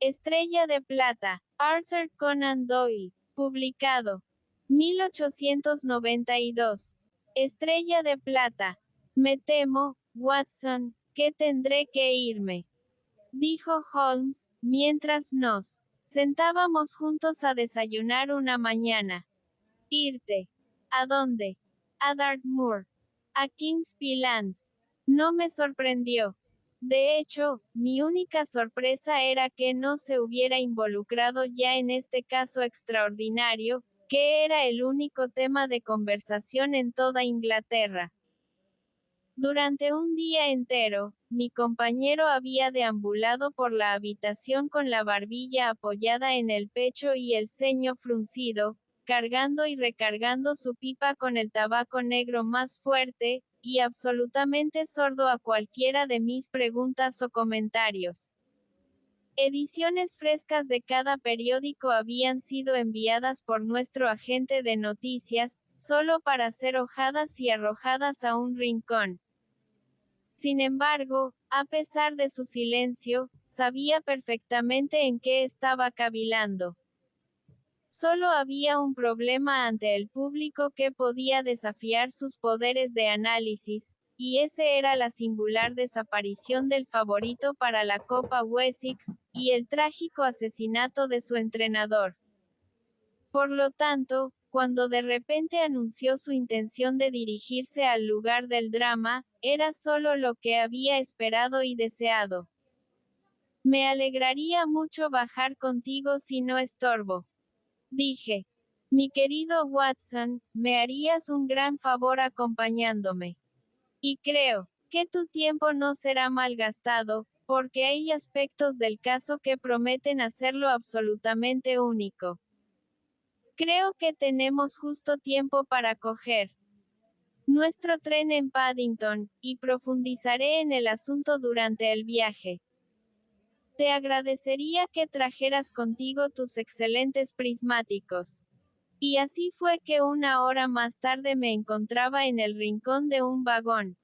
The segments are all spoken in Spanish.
Estrella de Plata, Arthur Conan Doyle, publicado. 1892. Estrella de Plata. Me temo, Watson, que tendré que irme, dijo Holmes, mientras nos sentábamos juntos a desayunar una mañana. ¿Irte? ¿A dónde? A Dartmoor. A King's Land. No me sorprendió. De hecho, mi única sorpresa era que no se hubiera involucrado ya en este caso extraordinario, que era el único tema de conversación en toda Inglaterra. Durante un día entero, mi compañero había deambulado por la habitación con la barbilla apoyada en el pecho y el ceño fruncido, cargando y recargando su pipa con el tabaco negro más fuerte, y absolutamente sordo a cualquiera de mis preguntas o comentarios. Ediciones frescas de cada periódico habían sido enviadas por nuestro agente de noticias, solo para ser hojadas y arrojadas a un rincón. Sin embargo, a pesar de su silencio, sabía perfectamente en qué estaba cavilando. Solo había un problema ante el público que podía desafiar sus poderes de análisis, y ese era la singular desaparición del favorito para la Copa Wessex, y el trágico asesinato de su entrenador. Por lo tanto, cuando de repente anunció su intención de dirigirse al lugar del drama, era solo lo que había esperado y deseado. Me alegraría mucho bajar contigo si no estorbo, dije. Mi querido Watson, me harías un gran favor acompañándome. Y creo que tu tiempo no será malgastado, porque hay aspectos del caso que prometen hacerlo absolutamente único. Creo que tenemos justo tiempo para coger nuestro tren en Paddington, y profundizaré en el asunto durante el viaje. Te agradecería que trajeras contigo tus excelentes prismáticos. Y así fue que una hora más tarde me encontraba en el rincón de un vagón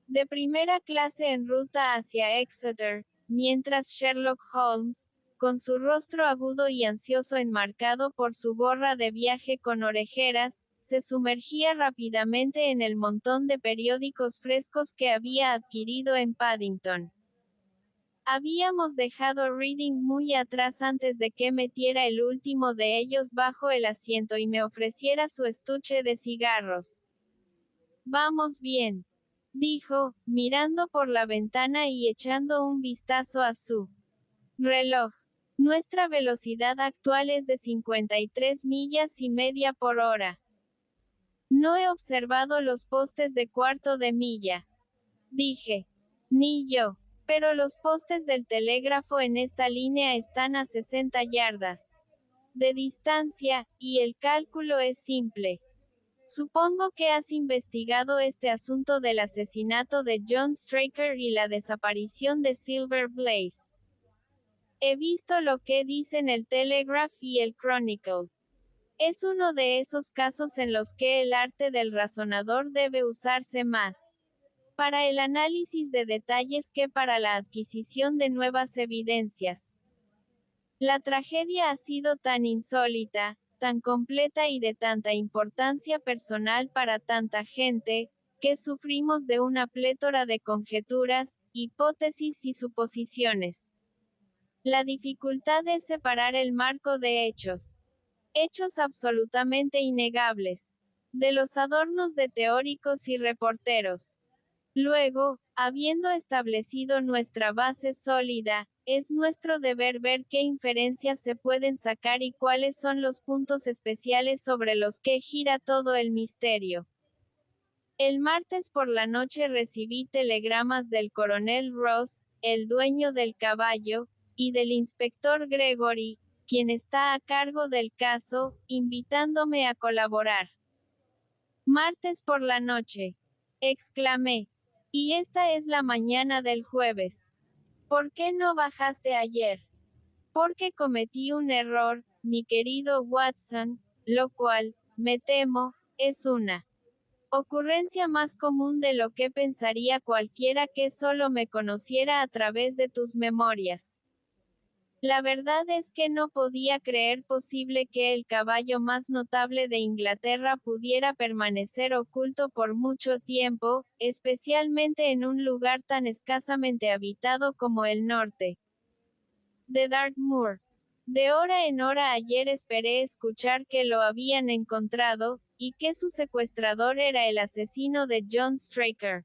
de primera clase en ruta hacia Exeter, mientras Sherlock Holmes, con su rostro agudo y ansioso enmarcado por su gorra de viaje con orejeras, se sumergía rápidamente en el montón de periódicos frescos que había adquirido en Paddington. Habíamos dejado Reading muy atrás antes de que metiera el último de ellos bajo el asiento y me ofreciera su estuche de cigarros. Vamos bien, dijo, mirando por la ventana y echando un vistazo a su reloj. Nuestra velocidad actual es de 53 millas y media por hora. No he observado los postes de cuarto de milla, dije. Ni yo. Pero los postes del telégrafo en esta línea están a 60 yardas de distancia, y el cálculo es simple. Supongo que has investigado este asunto del asesinato de John Straker y la desaparición de Silver Blaze. He visto lo que dicen el Telegraph y el Chronicle. Es uno de esos casos en los que el arte del razonador debe usarse más para el análisis de detalles que para la adquisición de nuevas evidencias. La tragedia ha sido tan insólita, tan completa y de tanta importancia personal para tanta gente, que sufrimos de una plétora de conjeturas, hipótesis y suposiciones. La dificultad es separar el marco de hechos absolutamente innegables, de los adornos de teóricos y reporteros. Luego, habiendo establecido nuestra base sólida, es nuestro deber ver qué inferencias se pueden sacar y cuáles son los puntos especiales sobre los que gira todo el misterio. El martes por la noche recibí telegramas del coronel Ross, el dueño del caballo, y del inspector Gregory, quien está a cargo del caso, invitándome a colaborar. Martes por la noche, exclamé. Y esta es la mañana del jueves. ¿Por qué no bajaste ayer? Porque cometí un error, mi querido Watson, lo cual, me temo, es una ocurrencia más común de lo que pensaría cualquiera que solo me conociera a través de tus memorias. La verdad es que no podía creer posible que el caballo más notable de Inglaterra pudiera permanecer oculto por mucho tiempo, especialmente en un lugar tan escasamente habitado como el norte de Dartmoor. De hora en hora ayer esperé escuchar que lo habían encontrado, y que su secuestrador era el asesino de John Straker.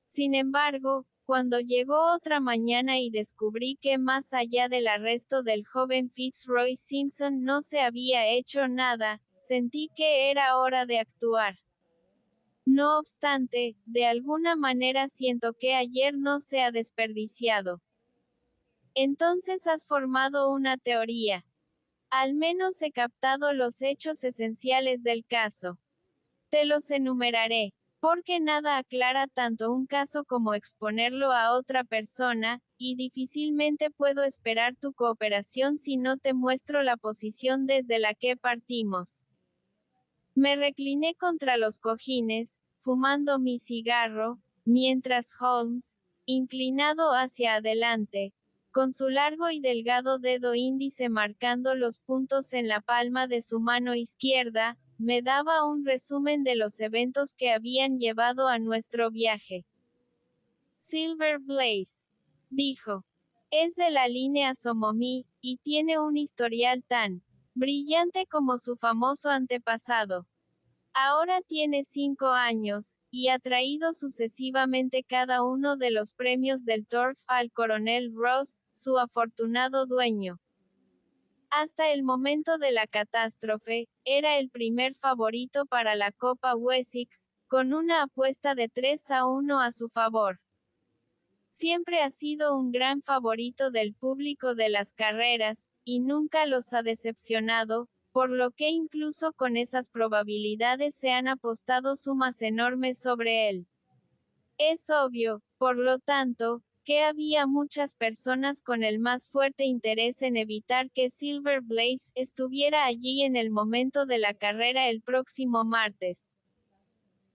Sin embargo, cuando llegó otra mañana y descubrí que más allá del arresto del joven Fitzroy Simpson no se había hecho nada, sentí que era hora de actuar. No obstante, de alguna manera siento que ayer no se ha desperdiciado. Entonces has formado una teoría. Al menos he captado los hechos esenciales del caso. Te los enumeraré, porque nada aclara tanto un caso como exponerlo a otra persona, y difícilmente puedo esperar tu cooperación si no te muestro la posición desde la que partimos. Me recliné contra los cojines, fumando mi cigarro, mientras Holmes, inclinado hacia adelante, con su largo y delgado dedo índice marcando los puntos en la palma de su mano izquierda, me daba un resumen de los eventos que habían llevado a nuestro viaje. Silver Blaze, dijo, es de la línea Somomi, y tiene un historial tan brillante como su famoso antepasado. Ahora tiene 5 años, y ha traído sucesivamente cada uno de los premios del Turf al coronel Ross, su afortunado dueño. Hasta el momento de la catástrofe, era el primer favorito para la Copa Wessex, con una apuesta de 3-1 a su favor. Siempre ha sido un gran favorito del público de las carreras, y nunca los ha decepcionado, por lo que incluso con esas probabilidades se han apostado sumas enormes sobre él. Es obvio, por lo tanto, que había muchas personas con el más fuerte interés en evitar que Silver Blaze estuviera allí en el momento de la carrera el próximo martes.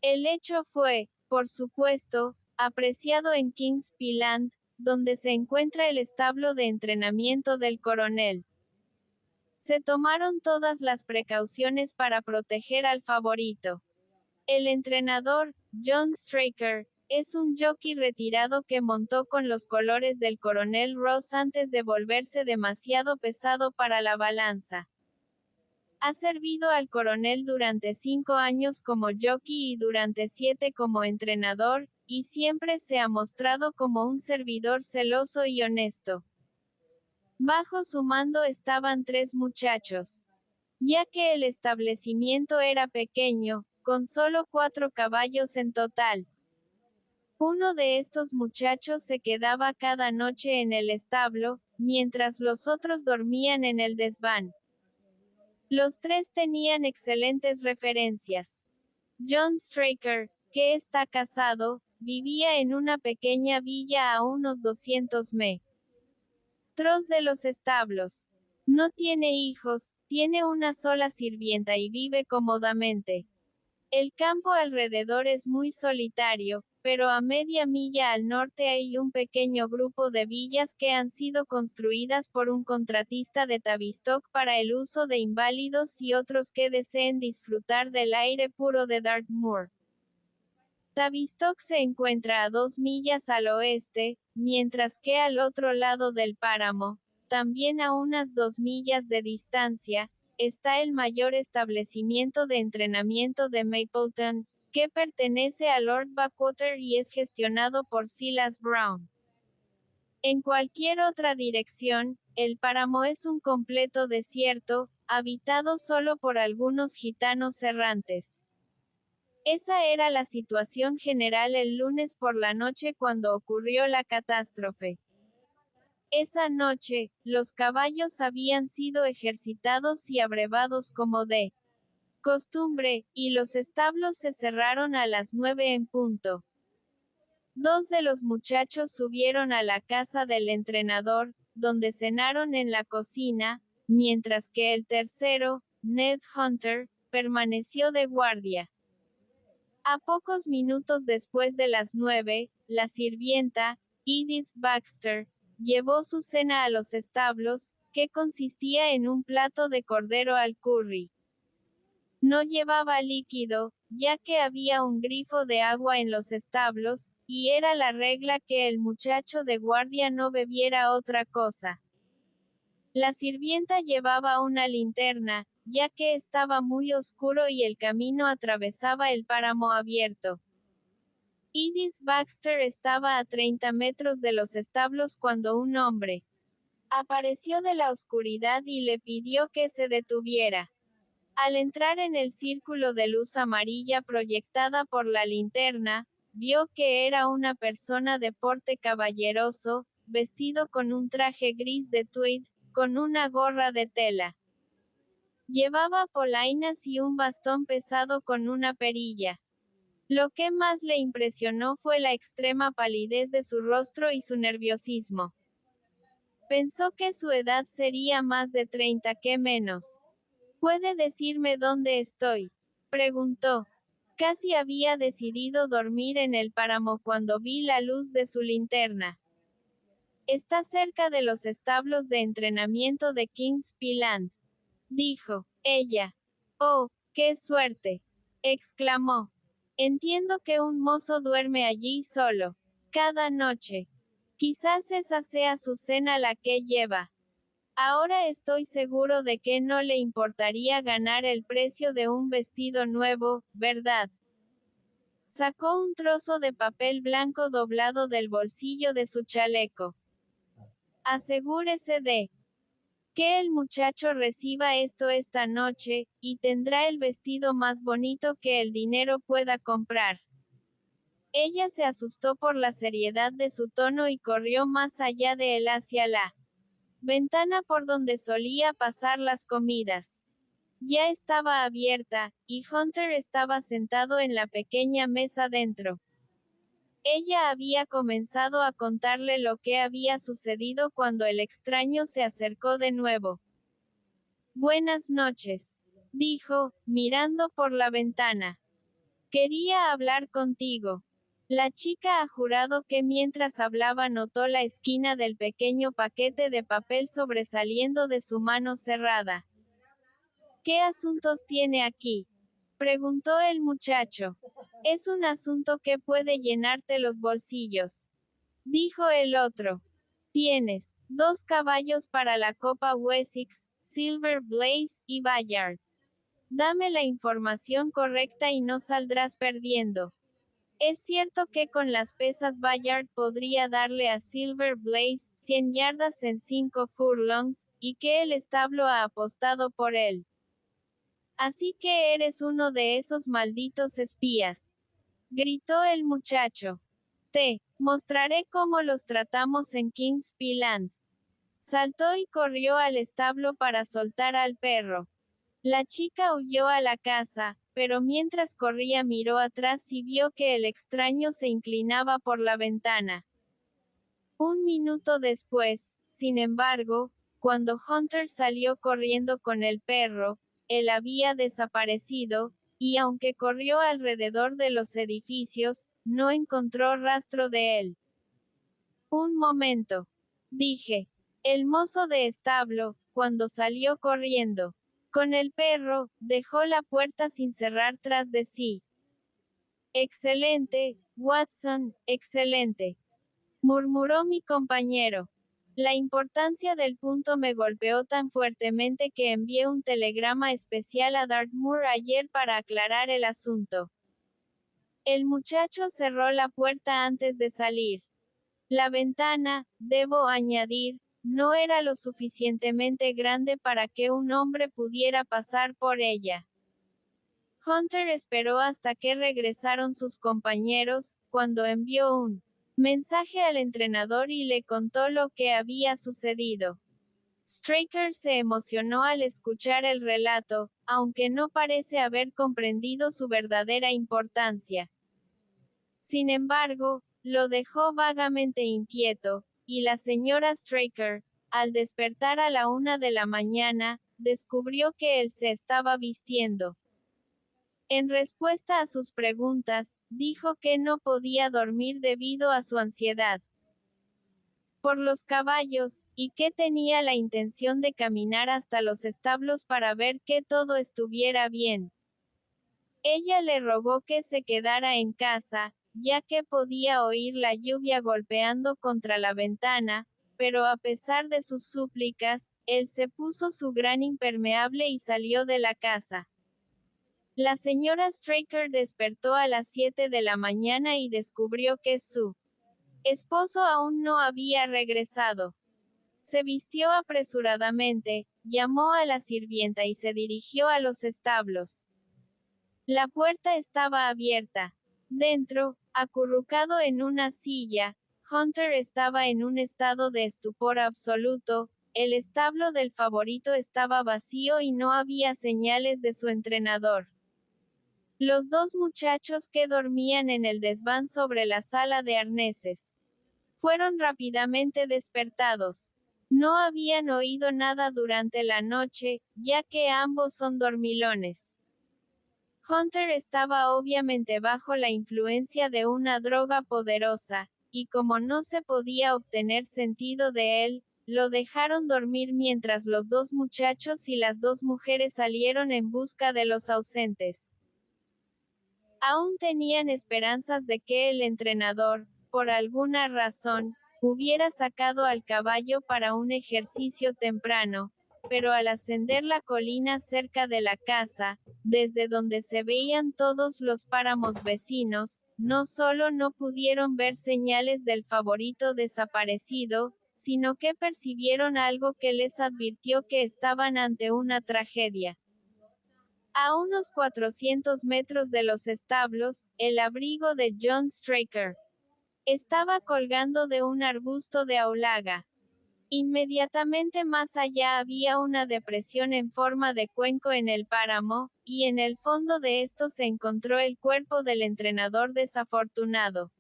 El hecho fue, por supuesto, apreciado en Kings Land, donde se encuentra el establo de entrenamiento del coronel. Se tomaron todas las precauciones para proteger al favorito. El entrenador, John Straker, es un jockey retirado que montó con los colores del coronel Ross antes de volverse demasiado pesado para la balanza. Ha servido al coronel durante 5 años como jockey y durante 7 como entrenador, y siempre se ha mostrado como un servidor celoso y honesto. Bajo su mando estaban 3 muchachos. Ya que el establecimiento era pequeño, con solo 4 caballos en total. Uno de estos muchachos se quedaba cada noche en el establo, mientras los otros dormían en el desván. Los 3 tenían excelentes referencias. John Straker, que está casado, vivía en una pequeña villa a unos 200 metros de los establos. No tiene hijos, tiene una sola sirvienta y vive cómodamente. El campo alrededor es muy solitario, pero a media milla al norte hay un pequeño grupo de villas que han sido construidas por un contratista de Tavistock para el uso de inválidos y otros que deseen disfrutar del aire puro de Dartmoor. Tavistock se encuentra a 2 millas al oeste, mientras que al otro lado del páramo, también a unas 2 millas de distancia, está el mayor establecimiento de entrenamiento de Mapleton, que pertenece a Lord Backwater y es gestionado por Silas Brown. En cualquier otra dirección, el páramo es un completo desierto, habitado solo por algunos gitanos errantes. Esa era la situación general el lunes por la noche cuando ocurrió la catástrofe. Esa noche, los caballos habían sido ejercitados y abrevados como de costumbre, y los establos se cerraron a las 9 en punto. 2 de los muchachos subieron a la casa del entrenador, donde cenaron en la cocina, mientras que el tercero, Ned Hunter, permaneció de guardia. A pocos minutos después de las 9, la sirvienta, Edith Baxter, llevó su cena a los establos, que consistía en un plato de cordero al curry. No llevaba líquido, ya que había un grifo de agua en los establos, y era la regla que el muchacho de guardia no bebiera otra cosa. La sirvienta llevaba una linterna, ya que estaba muy oscuro y el camino atravesaba el páramo abierto. Edith Baxter estaba a 30 metros de los establos cuando un hombre apareció de la oscuridad y le pidió que se detuviera. Al entrar en el círculo de luz amarilla proyectada por la linterna, vio que era una persona de porte caballeroso, vestido con un traje gris de tweed, con una gorra de tela. Llevaba polainas y un bastón pesado con una perilla. Lo que más le impresionó fue la extrema palidez de su rostro y su nerviosismo. Pensó que su edad sería más de 30 que menos. ¿Puede decirme dónde estoy?, preguntó. Casi había decidido dormir en el páramo cuando vi la luz de su linterna. Está cerca de los establos de entrenamiento de Kings Peland, dijo ella. Oh, qué suerte, exclamó. Entiendo que un mozo duerme allí solo, cada noche. Quizás esa sea su cena la que lleva. Ahora estoy seguro de que no le importaría ganar el precio de un vestido nuevo, ¿verdad? Sacó un trozo de papel blanco doblado del bolsillo de su chaleco. Asegúrese de que el muchacho reciba esto esta noche, y tendrá el vestido más bonito que el dinero pueda comprar. Ella se asustó por la seriedad de su tono y corrió más allá de él hacia la ventana por donde solía pasar las comidas. Ya estaba abierta, y Hunter estaba sentado en la pequeña mesa dentro. Ella había comenzado a contarle lo que había sucedido cuando el extraño se acercó de nuevo. Buenas noches, dijo, mirando por la ventana. Quería hablar contigo. La chica ha jurado que mientras hablaba notó la esquina del pequeño paquete de papel sobresaliendo de su mano cerrada. ¿Qué asuntos tiene aquí?, preguntó el muchacho. Es un asunto que puede llenarte los bolsillos, dijo el otro. Tienes 2 caballos para la Copa Wessex, Silver Blaze y Bayard. Dame la información correcta y no saldrás perdiendo. Es cierto que con las pesas Bayard podría darle a Silver Blaze 100 yardas en 5 furlongs, y que el establo ha apostado por él. Así que eres uno de esos malditos espías, gritó el muchacho. Te mostraré cómo los tratamos en Kings Peland. Saltó y corrió al establo para soltar al perro. La chica huyó a la casa, pero mientras corría miró atrás y vio que el extraño se inclinaba por la ventana. Un minuto después, sin embargo, cuando Hunter salió corriendo con el perro, él había desaparecido, y aunque corrió alrededor de los edificios, no encontró rastro de él. Un momento, dije. El mozo de establo, cuando salió corriendo con el perro, dejó la puerta sin cerrar tras de sí. Excelente, Watson, excelente, murmuró mi compañero. La importancia del punto me golpeó tan fuertemente que envié un telegrama especial a Dartmoor ayer para aclarar el asunto. El muchacho cerró la puerta antes de salir. La ventana, debo añadir, no era lo suficientemente grande para que un hombre pudiera pasar por ella. Hunter esperó hasta que regresaron sus compañeros, cuando envió un mensaje al entrenador y le contó lo que había sucedido. Straker se emocionó al escuchar el relato, aunque no parece haber comprendido su verdadera importancia. Sin embargo, lo dejó vagamente inquieto, y la señora Straker, al despertar a la 1 de la mañana, descubrió que él se estaba vistiendo. En respuesta a sus preguntas, dijo que no podía dormir debido a su ansiedad. por los caballos, y que tenía la intención de caminar hasta los establos para ver que todo estuviera bien. Ella le rogó que se quedara en casa, ya que podía oír la lluvia golpeando contra la ventana, pero a pesar de sus súplicas, él se puso su gran impermeable y salió de la casa. La señora Straker despertó a las 7 de la mañana y descubrió que su esposo aún no había regresado. Se vistió apresuradamente, llamó a la sirvienta y se dirigió a los establos. La puerta estaba abierta. Dentro, acurrucado en una silla, Hunter estaba en un estado de estupor absoluto. El establo del favorito estaba vacío y no había señales de su entrenador. Los dos muchachos que dormían en el desván sobre la sala de arneses fueron rápidamente despertados. No habían oído nada durante la noche, ya que ambos son dormilones. Hunter estaba obviamente bajo la influencia de una droga poderosa, y como no se podía obtener sentido de él, lo dejaron dormir mientras los dos muchachos y las dos mujeres salieron en busca de los ausentes. Aún tenían esperanzas de que el entrenador, por alguna razón, hubiera sacado al caballo para un ejercicio temprano, pero al ascender la colina cerca de la casa, desde donde se veían todos los páramos vecinos, no solo no pudieron ver señales del favorito desaparecido, sino que percibieron algo que les advirtió que estaban ante una tragedia. A unos 400 metros de los establos, el abrigo de John Straker estaba colgando de un arbusto de aulaga. Inmediatamente más allá había una depresión en forma de cuenco en el páramo, y en el fondo de esto se encontró el cuerpo del entrenador desafortunado.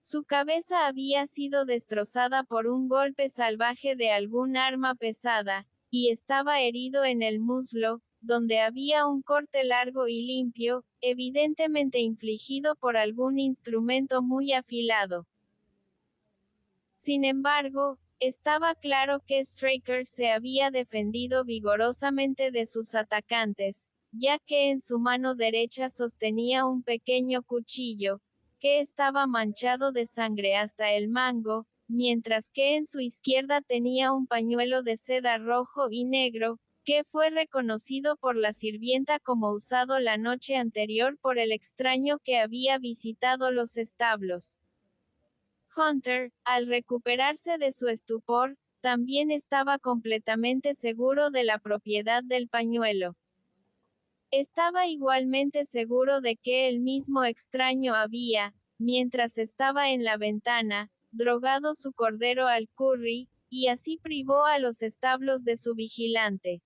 Su cabeza había sido destrozada por un golpe salvaje de algún arma pesada, y estaba herido en el muslo, donde había un corte largo y limpio, evidentemente infligido por algún instrumento muy afilado. Sin embargo, estaba claro que Straker se había defendido vigorosamente de sus atacantes, ya que en su mano derecha sostenía un pequeño cuchillo, que estaba manchado de sangre hasta el mango, mientras que en su izquierda tenía un pañuelo de seda rojo y negro, que fue reconocido por la sirvienta como usado la noche anterior por el extraño que había visitado los establos. Hunter, al recuperarse de su estupor, también estaba completamente seguro de la propiedad del pañuelo. Estaba igualmente seguro de que el mismo extraño había, mientras estaba en la ventana, drogado su cordero al curry, y así privó a los establos de su vigilante.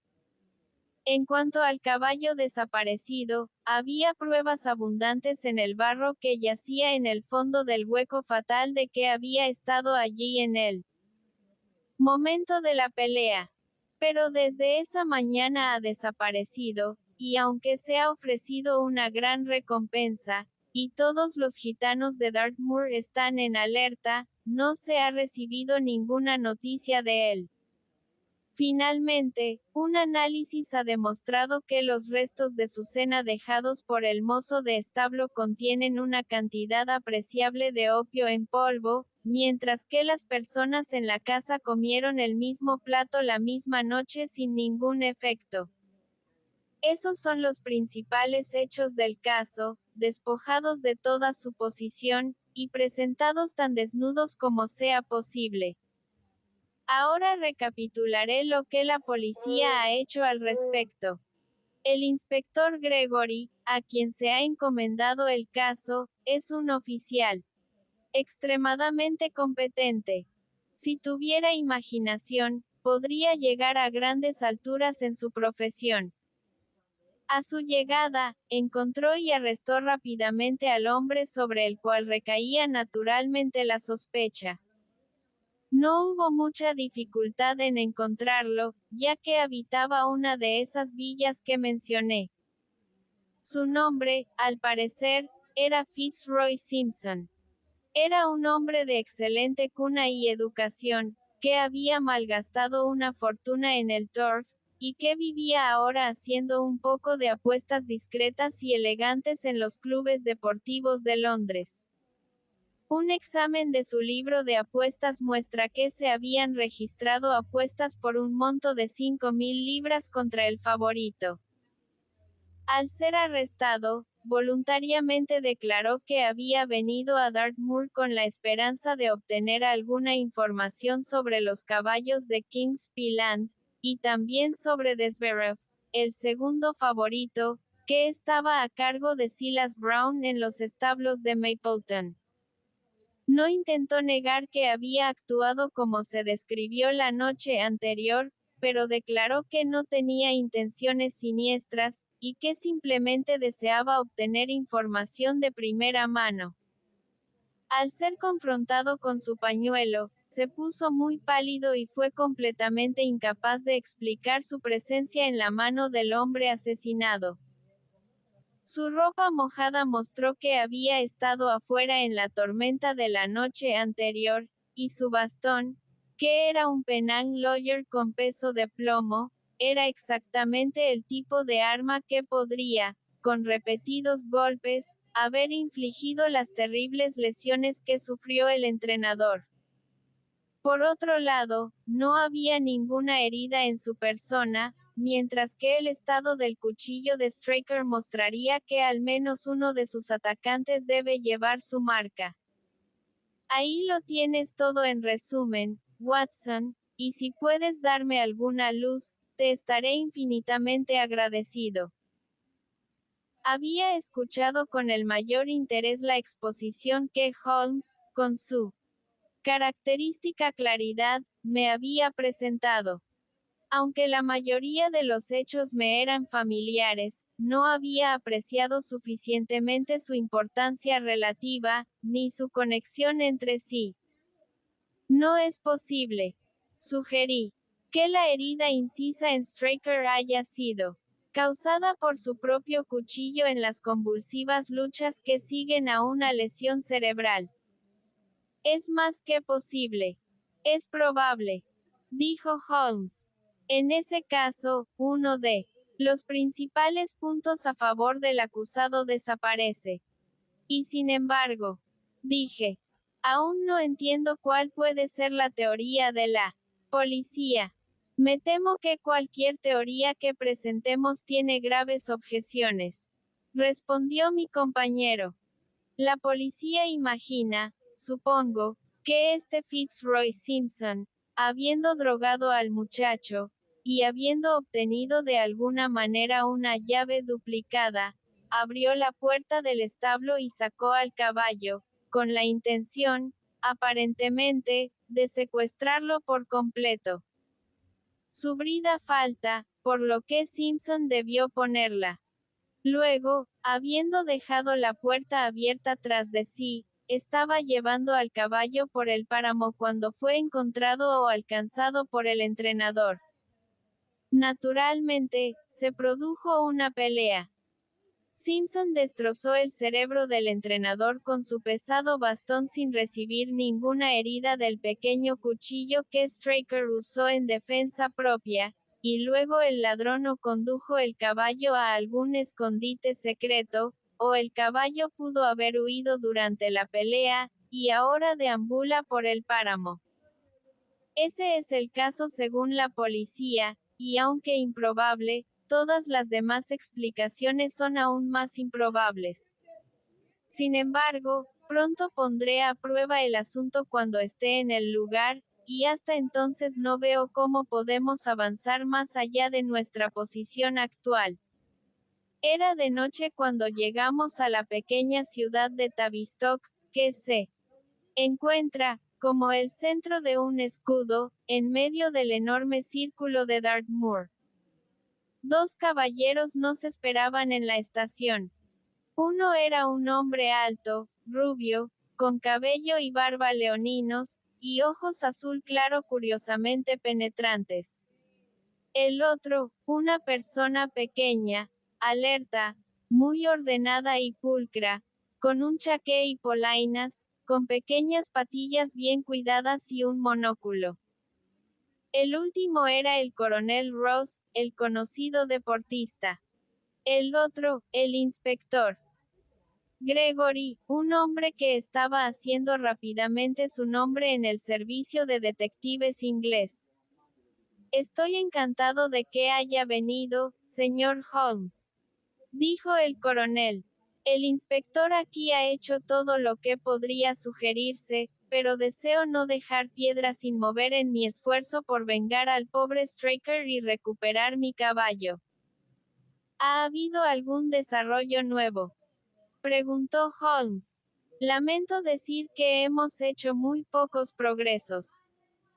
En cuanto al caballo desaparecido, había pruebas abundantes en el barro que yacía en el fondo del hueco fatal de que había estado allí en el momento de la pelea. Pero desde esa mañana ha desaparecido, y aunque se ha ofrecido una gran recompensa, y todos los gitanos de Dartmoor están en alerta, no se ha recibido ninguna noticia de él. Finalmente, un análisis ha demostrado que los restos de su cena dejados por el mozo de establo contienen una cantidad apreciable de opio en polvo, mientras que las personas en la casa comieron el mismo plato la misma noche sin ningún efecto. Esos son los principales hechos del caso, despojados de toda suposición, y presentados tan desnudos como sea posible. Ahora recapitularé lo que la policía ha hecho al respecto. El inspector Gregory, a quien se ha encomendado el caso, es un oficial extremadamente competente. Si tuviera imaginación, podría llegar a grandes alturas en su profesión. A su llegada, encontró y arrestó rápidamente al hombre sobre el cual recaía naturalmente la sospecha. No hubo mucha dificultad en encontrarlo, ya que habitaba una de esas villas que mencioné. Su nombre, al parecer, era Fitzroy Simpson. Era un hombre de excelente cuna y educación, que había malgastado una fortuna en el turf, y que vivía ahora haciendo un poco de apuestas discretas y elegantes en los clubes deportivos de Londres. Un examen de su libro de apuestas muestra que se habían registrado apuestas por un monto de 5.000 libras contra el favorito. Al ser arrestado, voluntariamente declaró que había venido a Dartmoor con la esperanza de obtener alguna información sobre los caballos de King's Peland, y también sobre Desverev, el segundo favorito, que estaba a cargo de Silas Brown en los establos de Mapleton. No intentó negar que había actuado como se describió la noche anterior, pero declaró que no tenía intenciones siniestras, y que simplemente deseaba obtener información de primera mano. Al ser confrontado con su pañuelo, se puso muy pálido y fue completamente incapaz de explicar su presencia en la mano del hombre asesinado. Su ropa mojada mostró que había estado afuera en la tormenta de la noche anterior, y su bastón, que era un Penang Lawyer con peso de plomo, era exactamente el tipo de arma que podría, con repetidos golpes, haber infligido las terribles lesiones que sufrió el entrenador. Por otro lado, no había ninguna herida en su persona, mientras que el estado del cuchillo de Straker mostraría que al menos uno de sus atacantes debe llevar su marca. Ahí lo tienes todo en resumen, Watson, y si puedes darme alguna luz, te estaré infinitamente agradecido. Había escuchado con el mayor interés la exposición que Holmes, con su característica claridad, me había presentado. Aunque la mayoría de los hechos me eran familiares, no había apreciado suficientemente su importancia relativa, ni su conexión entre sí. No es posible, sugerí, que la herida incisa en Straker haya sido causada por su propio cuchillo en las convulsivas luchas que siguen a una lesión cerebral. Es más que posible. Es probable, dijo Holmes. En ese caso, uno de los principales puntos a favor del acusado desaparece. Y sin embargo, dije, aún no entiendo cuál puede ser la teoría de la policía. Me temo que cualquier teoría que presentemos tiene graves objeciones, respondió mi compañero. La policía imagina, supongo, que este Fitzroy Simpson, habiendo drogado al muchacho, y habiendo obtenido de alguna manera una llave duplicada, abrió la puerta del establo y sacó al caballo, con la intención, aparentemente, de secuestrarlo por completo. Su brida falta, por lo que Simpson debió ponerla. Luego, habiendo dejado la puerta abierta tras de sí, estaba llevando al caballo por el páramo cuando fue encontrado o alcanzado por el entrenador. Naturalmente, se produjo una pelea. Simpson destrozó el cerebro del entrenador con su pesado bastón sin recibir ninguna herida del pequeño cuchillo que Straker usó en defensa propia, y luego el ladrón o condujo el caballo a algún escondite secreto, o el caballo pudo haber huido durante la pelea, y ahora deambula por el páramo. Ese es el caso según la policía, y aunque improbable, todas las demás explicaciones son aún más improbables. Sin embargo, pronto pondré a prueba el asunto cuando esté en el lugar, y hasta entonces no veo cómo podemos avanzar más allá de nuestra posición actual. Era de noche cuando llegamos a la pequeña ciudad de Tavistock, que se encuentra, como el centro de un escudo, en medio del enorme círculo de Dartmoor. Dos caballeros nos esperaban en la estación. Uno era un hombre alto, rubio, con cabello y barba leoninos, y ojos azul claro curiosamente penetrantes. El otro, una persona pequeña, alerta, muy ordenada y pulcra, con un chaqué y polainas, con pequeñas patillas bien cuidadas y un monóculo. El último era el coronel Ross, el conocido deportista. El otro, el inspector Gregory, un hombre que estaba haciendo rápidamente su nombre en el servicio de detectives inglés. Estoy encantado de que haya venido, señor Holmes, dijo el coronel. El inspector aquí ha hecho todo lo que podría sugerirse, pero deseo no dejar piedra sin mover en mi esfuerzo por vengar al pobre Straker y recuperar mi caballo. ¿Ha habido algún desarrollo nuevo?, preguntó Holmes. Lamento decir que hemos hecho muy pocos progresos,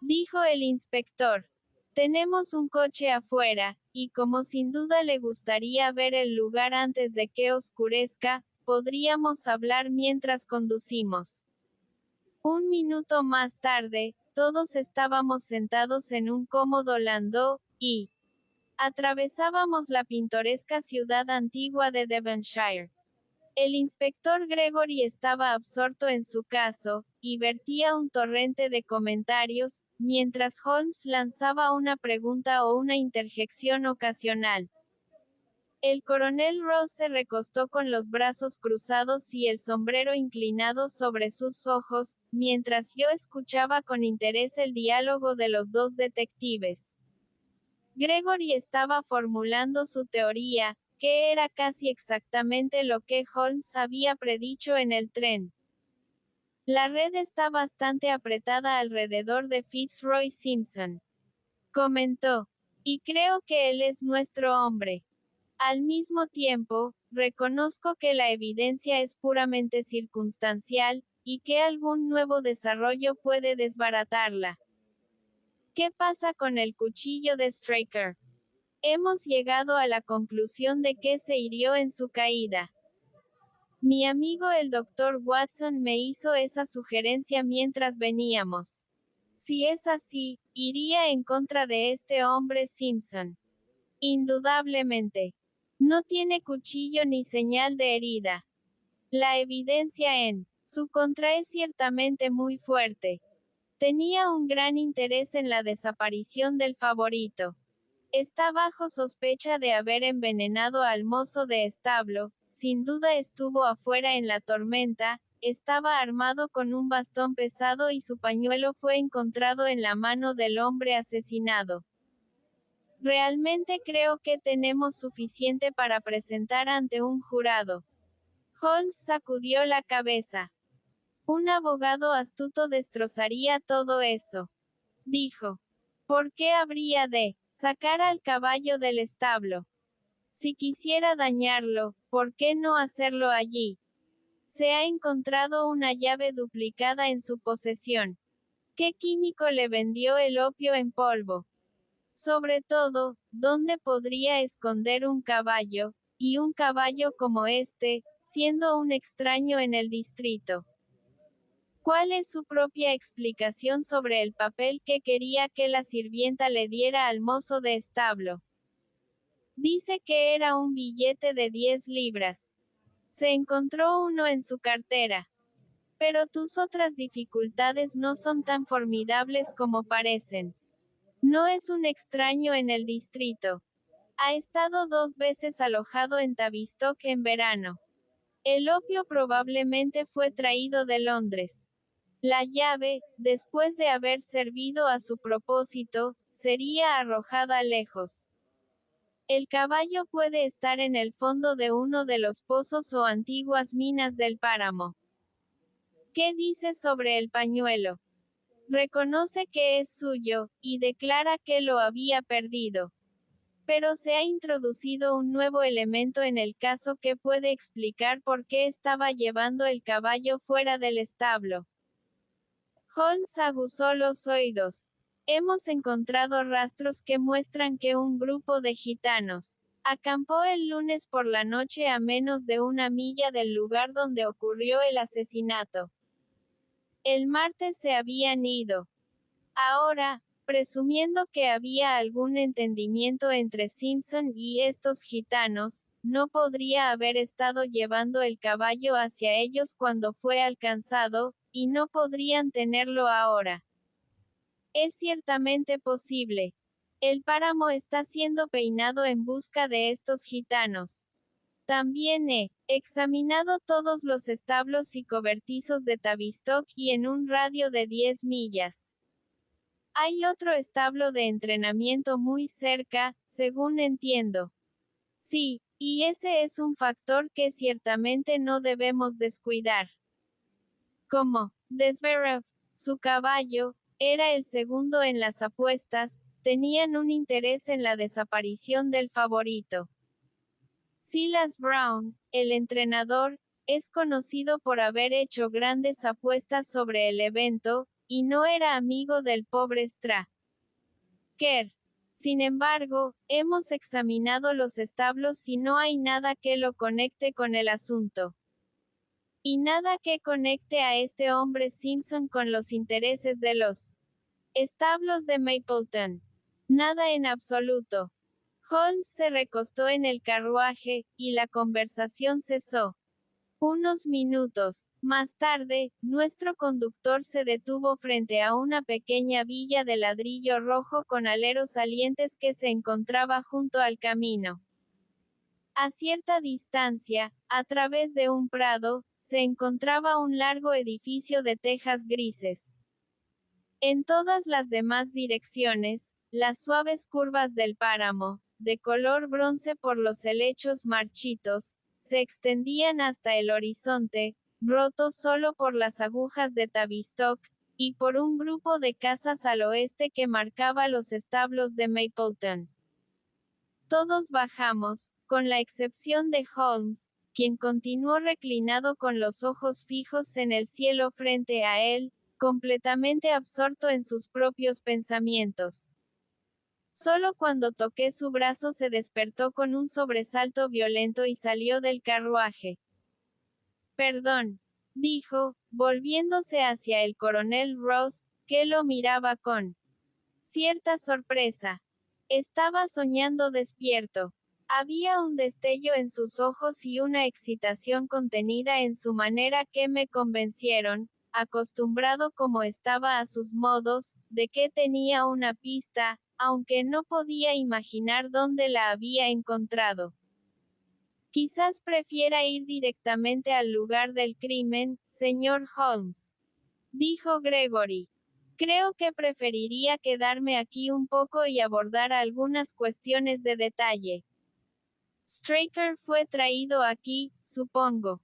dijo el inspector. Tenemos un coche afuera, y como sin duda le gustaría ver el lugar antes de que oscurezca, podríamos hablar mientras conducimos. Un minuto más tarde, todos estábamos sentados en un cómodo landau, y atravesábamos la pintoresca ciudad antigua de Devonshire. El inspector Gregory estaba absorto en su caso, y vertía un torrente de comentarios, mientras Holmes lanzaba una pregunta o una interjección ocasional. El coronel Ross se recostó con los brazos cruzados y el sombrero inclinado sobre sus ojos, mientras yo escuchaba con interés el diálogo de los dos detectives. Gregory estaba formulando su teoría, que era casi exactamente lo que Holmes había predicho en el tren. La red está bastante apretada alrededor de Fitzroy Simpson, comentó, y creo que él es nuestro hombre. Al mismo tiempo, reconozco que la evidencia es puramente circunstancial, y que algún nuevo desarrollo puede desbaratarla. ¿Qué pasa con el cuchillo de Straker? Hemos llegado a la conclusión de que se hirió en su caída. Mi amigo el Dr. Watson me hizo esa sugerencia mientras veníamos. Si es así, iría en contra de este hombre Simpson. Indudablemente. No tiene cuchillo ni señal de herida. La evidencia en su contra es ciertamente muy fuerte. Tenía un gran interés en la desaparición del favorito. Está bajo sospecha de haber envenenado al mozo de establo, sin duda estuvo afuera en la tormenta, estaba armado con un bastón pesado y su pañuelo fue encontrado en la mano del hombre asesinado. Realmente creo que tenemos suficiente para presentar ante un jurado. Holmes sacudió la cabeza. Un abogado astuto destrozaría todo eso, dijo. ¿Por qué habría de sacar al caballo del establo? Si quisiera dañarlo, ¿por qué no hacerlo allí? Se ha encontrado una llave duplicada en su posesión. ¿Qué químico le vendió el opio en polvo? Sobre todo, ¿dónde podría esconder un caballo, y un caballo como este, siendo un extraño en el distrito? ¿Cuál es su propia explicación sobre el papel que quería que la sirvienta le diera al mozo de establo? Dice que era un billete de 10 libras. Se encontró uno en su cartera. Pero tus otras dificultades no son tan formidables como parecen. No es un extraño en el distrito. Ha estado 2 veces alojado en Tavistock en verano. El opio probablemente fue traído de Londres. La llave, después de haber servido a su propósito, sería arrojada lejos. El caballo puede estar en el fondo de uno de los pozos o antiguas minas del páramo. ¿Qué dice sobre el pañuelo? Reconoce que es suyo, y declara que lo había perdido. Pero se ha introducido un nuevo elemento en el caso que puede explicar por qué estaba llevando el caballo fuera del establo. Holmes aguzó los oídos. Hemos encontrado rastros que muestran que un grupo de gitanos acampó el lunes por la noche a menos de 1 milla del lugar donde ocurrió el asesinato. El martes se habían ido. Ahora, presumiendo que había algún entendimiento entre Simpson y estos gitanos, no podría haber estado llevando el caballo hacia ellos cuando fue alcanzado, y no podrían tenerlo ahora. Es ciertamente posible. El páramo está siendo peinado en busca de estos gitanos. También he examinado todos los establos y cobertizos de Tavistock y en un radio de 10 millas. Hay otro establo de entrenamiento muy cerca, según entiendo. Sí, y ese es un factor que ciertamente no debemos descuidar. Como Zverev, su caballo, era el segundo en las apuestas, tenían un interés en la desaparición del favorito. Silas Brown, el entrenador, es conocido por haber hecho grandes apuestas sobre el evento, y no era amigo del pobre Kerr. Sin embargo, hemos examinado los establos y no hay nada que lo conecte con el asunto. Y nada que conecte a este hombre Simpson con los intereses de los establos de Mapleton. Nada en absoluto. Holmes se recostó en el carruaje, y la conversación cesó. Unos minutos más tarde, nuestro conductor se detuvo frente a una pequeña villa de ladrillo rojo con aleros salientes que se encontraba junto al camino. A cierta distancia, a través de un prado, se encontraba un largo edificio de tejas grises. En todas las demás direcciones, las suaves curvas del páramo, de color bronce por los helechos marchitos, se extendían hasta el horizonte, roto solo por las agujas de Tavistock, y por un grupo de casas al oeste que marcaba los establos de Mapleton. Todos bajamos, con la excepción de Holmes, quien continuó reclinado con los ojos fijos en el cielo frente a él, completamente absorto en sus propios pensamientos. Solo cuando toqué su brazo se despertó con un sobresalto violento y salió del carruaje. Perdón, dijo, volviéndose hacia el coronel Ross, que lo miraba con cierta sorpresa. Estaba soñando despierto. Había un destello en sus ojos y una excitación contenida en su manera que me convencieron, acostumbrado como estaba a sus modos, de que tenía una pista, aunque no podía imaginar dónde la había encontrado. Quizás prefiera ir directamente al lugar del crimen, señor Holmes, dijo Gregory. Creo que preferiría quedarme aquí un poco y abordar algunas cuestiones de detalle. Straker fue traído aquí, supongo.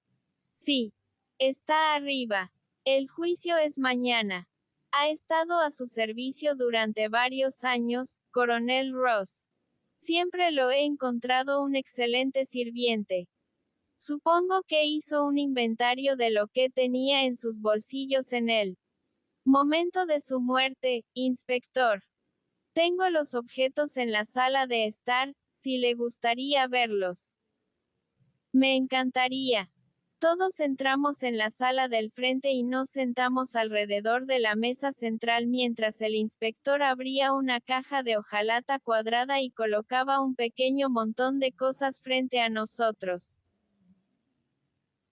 Sí. Está arriba. El juicio es mañana. Ha estado a su servicio durante varios años, Coronel Ross. Siempre lo he encontrado un excelente sirviente. Supongo que hizo un inventario de lo que tenía en sus bolsillos en el momento de su muerte, inspector. Tengo los objetos en la sala de estar, si le gustaría verlos. Me encantaría. Todos entramos en la sala del frente y nos sentamos alrededor de la mesa central mientras el inspector abría una caja de hojalata cuadrada y colocaba un pequeño montón de cosas frente a nosotros.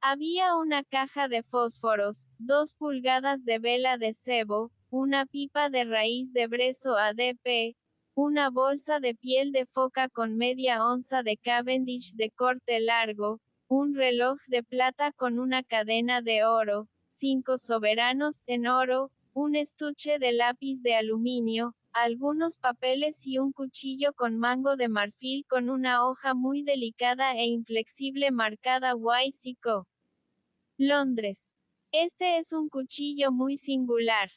Había una caja de fósforos, 2 pulgadas de vela de cebo, una pipa de raíz de brezo ADP, una bolsa de piel de foca con media onza de Cavendish de corte largo, un reloj de plata con una cadena de oro, 5 soberanos en oro, un estuche de lápiz de aluminio, algunos papeles y un cuchillo con mango de marfil con una hoja muy delicada e inflexible marcada Wise & Co. Londres. Este es un cuchillo muy singular,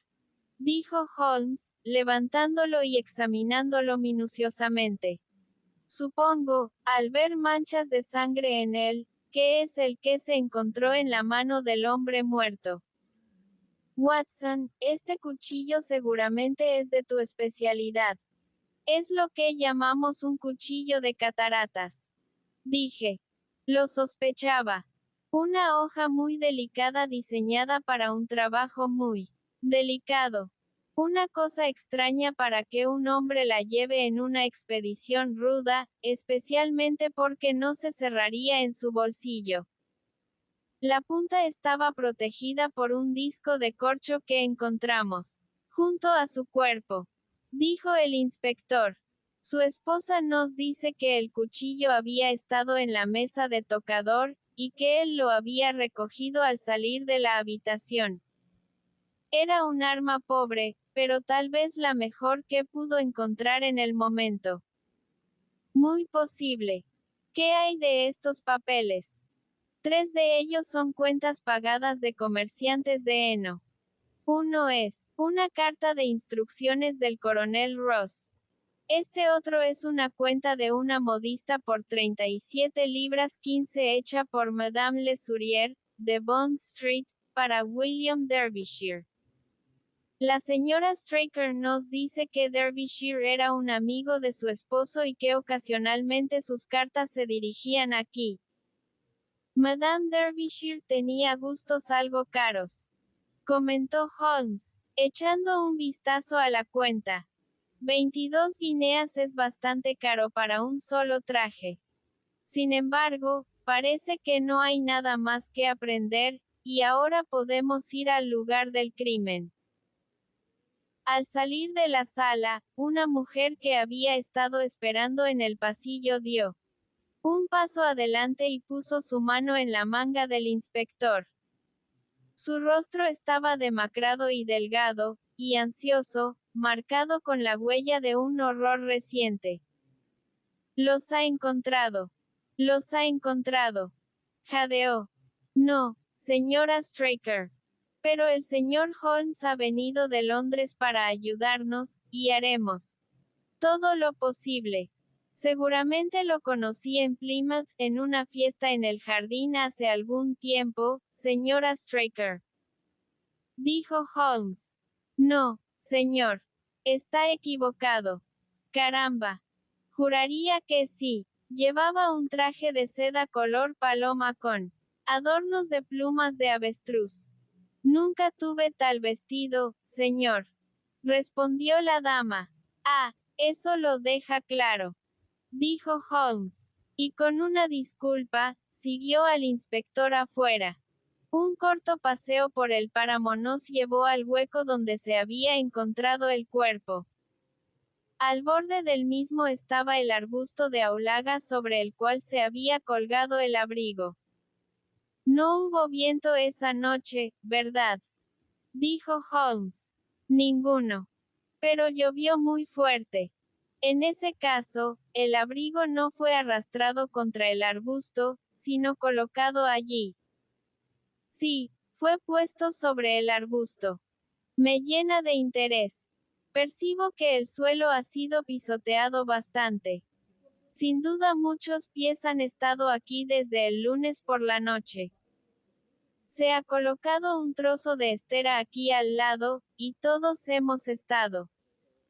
dijo Holmes, levantándolo y examinándolo minuciosamente. Supongo, al ver manchas de sangre en él, que es el que se encontró en la mano del hombre muerto. Watson, este cuchillo seguramente es de tu especialidad. Es lo que llamamos un cuchillo de cataratas. Dije. Lo sospechaba. Una hoja muy delicada diseñada para un trabajo muy delicado. Una cosa extraña para que un hombre la lleve en una expedición ruda, especialmente porque no se cerraría en su bolsillo. La punta estaba protegida por un disco de corcho que encontramos junto a su cuerpo, dijo el inspector. Su esposa nos dice que el cuchillo había estado en la mesa de tocador, y que él lo había recogido al salir de la habitación. Era un arma pobre, pero tal vez la mejor que pudo encontrar en el momento. Muy posible. ¿Qué hay de estos papeles? 3 de ellos son cuentas pagadas de comerciantes de heno. Uno es una carta de instrucciones del coronel Ross. Este otro es una cuenta de una modista por 37 libras 15 hecha por Madame Le Sourier, de Bond Street, para William Derbyshire. La señora Straker nos dice que Derbyshire era un amigo de su esposo y que ocasionalmente sus cartas se dirigían aquí. Madame Derbyshire tenía gustos algo caros, comentó Holmes, echando un vistazo a la cuenta. 22 guineas es bastante caro para un solo traje. Sin embargo, parece que no hay nada más que aprender, y ahora podemos ir al lugar del crimen. Al salir de la sala, una mujer que había estado esperando en el pasillo dio un paso adelante y puso su mano en la manga del inspector. Su rostro estaba demacrado y delgado, y ansioso, marcado con la huella de un horror reciente. Los ha encontrado. Los ha encontrado. Jadeó. No, señora Straker. Pero el señor Holmes ha venido de Londres para ayudarnos, y haremos todo lo posible. Seguramente lo conocí en Plymouth, en una fiesta en el jardín hace algún tiempo, señora Straker. Dijo Holmes. No, señor. Está equivocado. Caramba. Juraría que sí. Llevaba un traje de seda color paloma con adornos de plumas de avestruz. Nunca tuve tal vestido, señor. Respondió la dama. Ah, eso lo deja claro. Dijo Holmes. Y con una disculpa, siguió al inspector afuera. Un corto paseo por el páramo nos llevó al hueco donde se había encontrado el cuerpo. Al borde del mismo estaba el arbusto de aulaga sobre el cual se había colgado el abrigo. No hubo viento esa noche, ¿verdad? Dijo Holmes. Ninguno. Pero llovió muy fuerte. En ese caso, el abrigo no fue arrastrado contra el arbusto, sino colocado allí. Sí, fue puesto sobre el arbusto. Me llena de interés. Percibo que el suelo ha sido pisoteado bastante. Sin duda muchos pies han estado aquí desde el lunes por la noche. Se ha colocado un trozo de estera aquí al lado, y todos hemos estado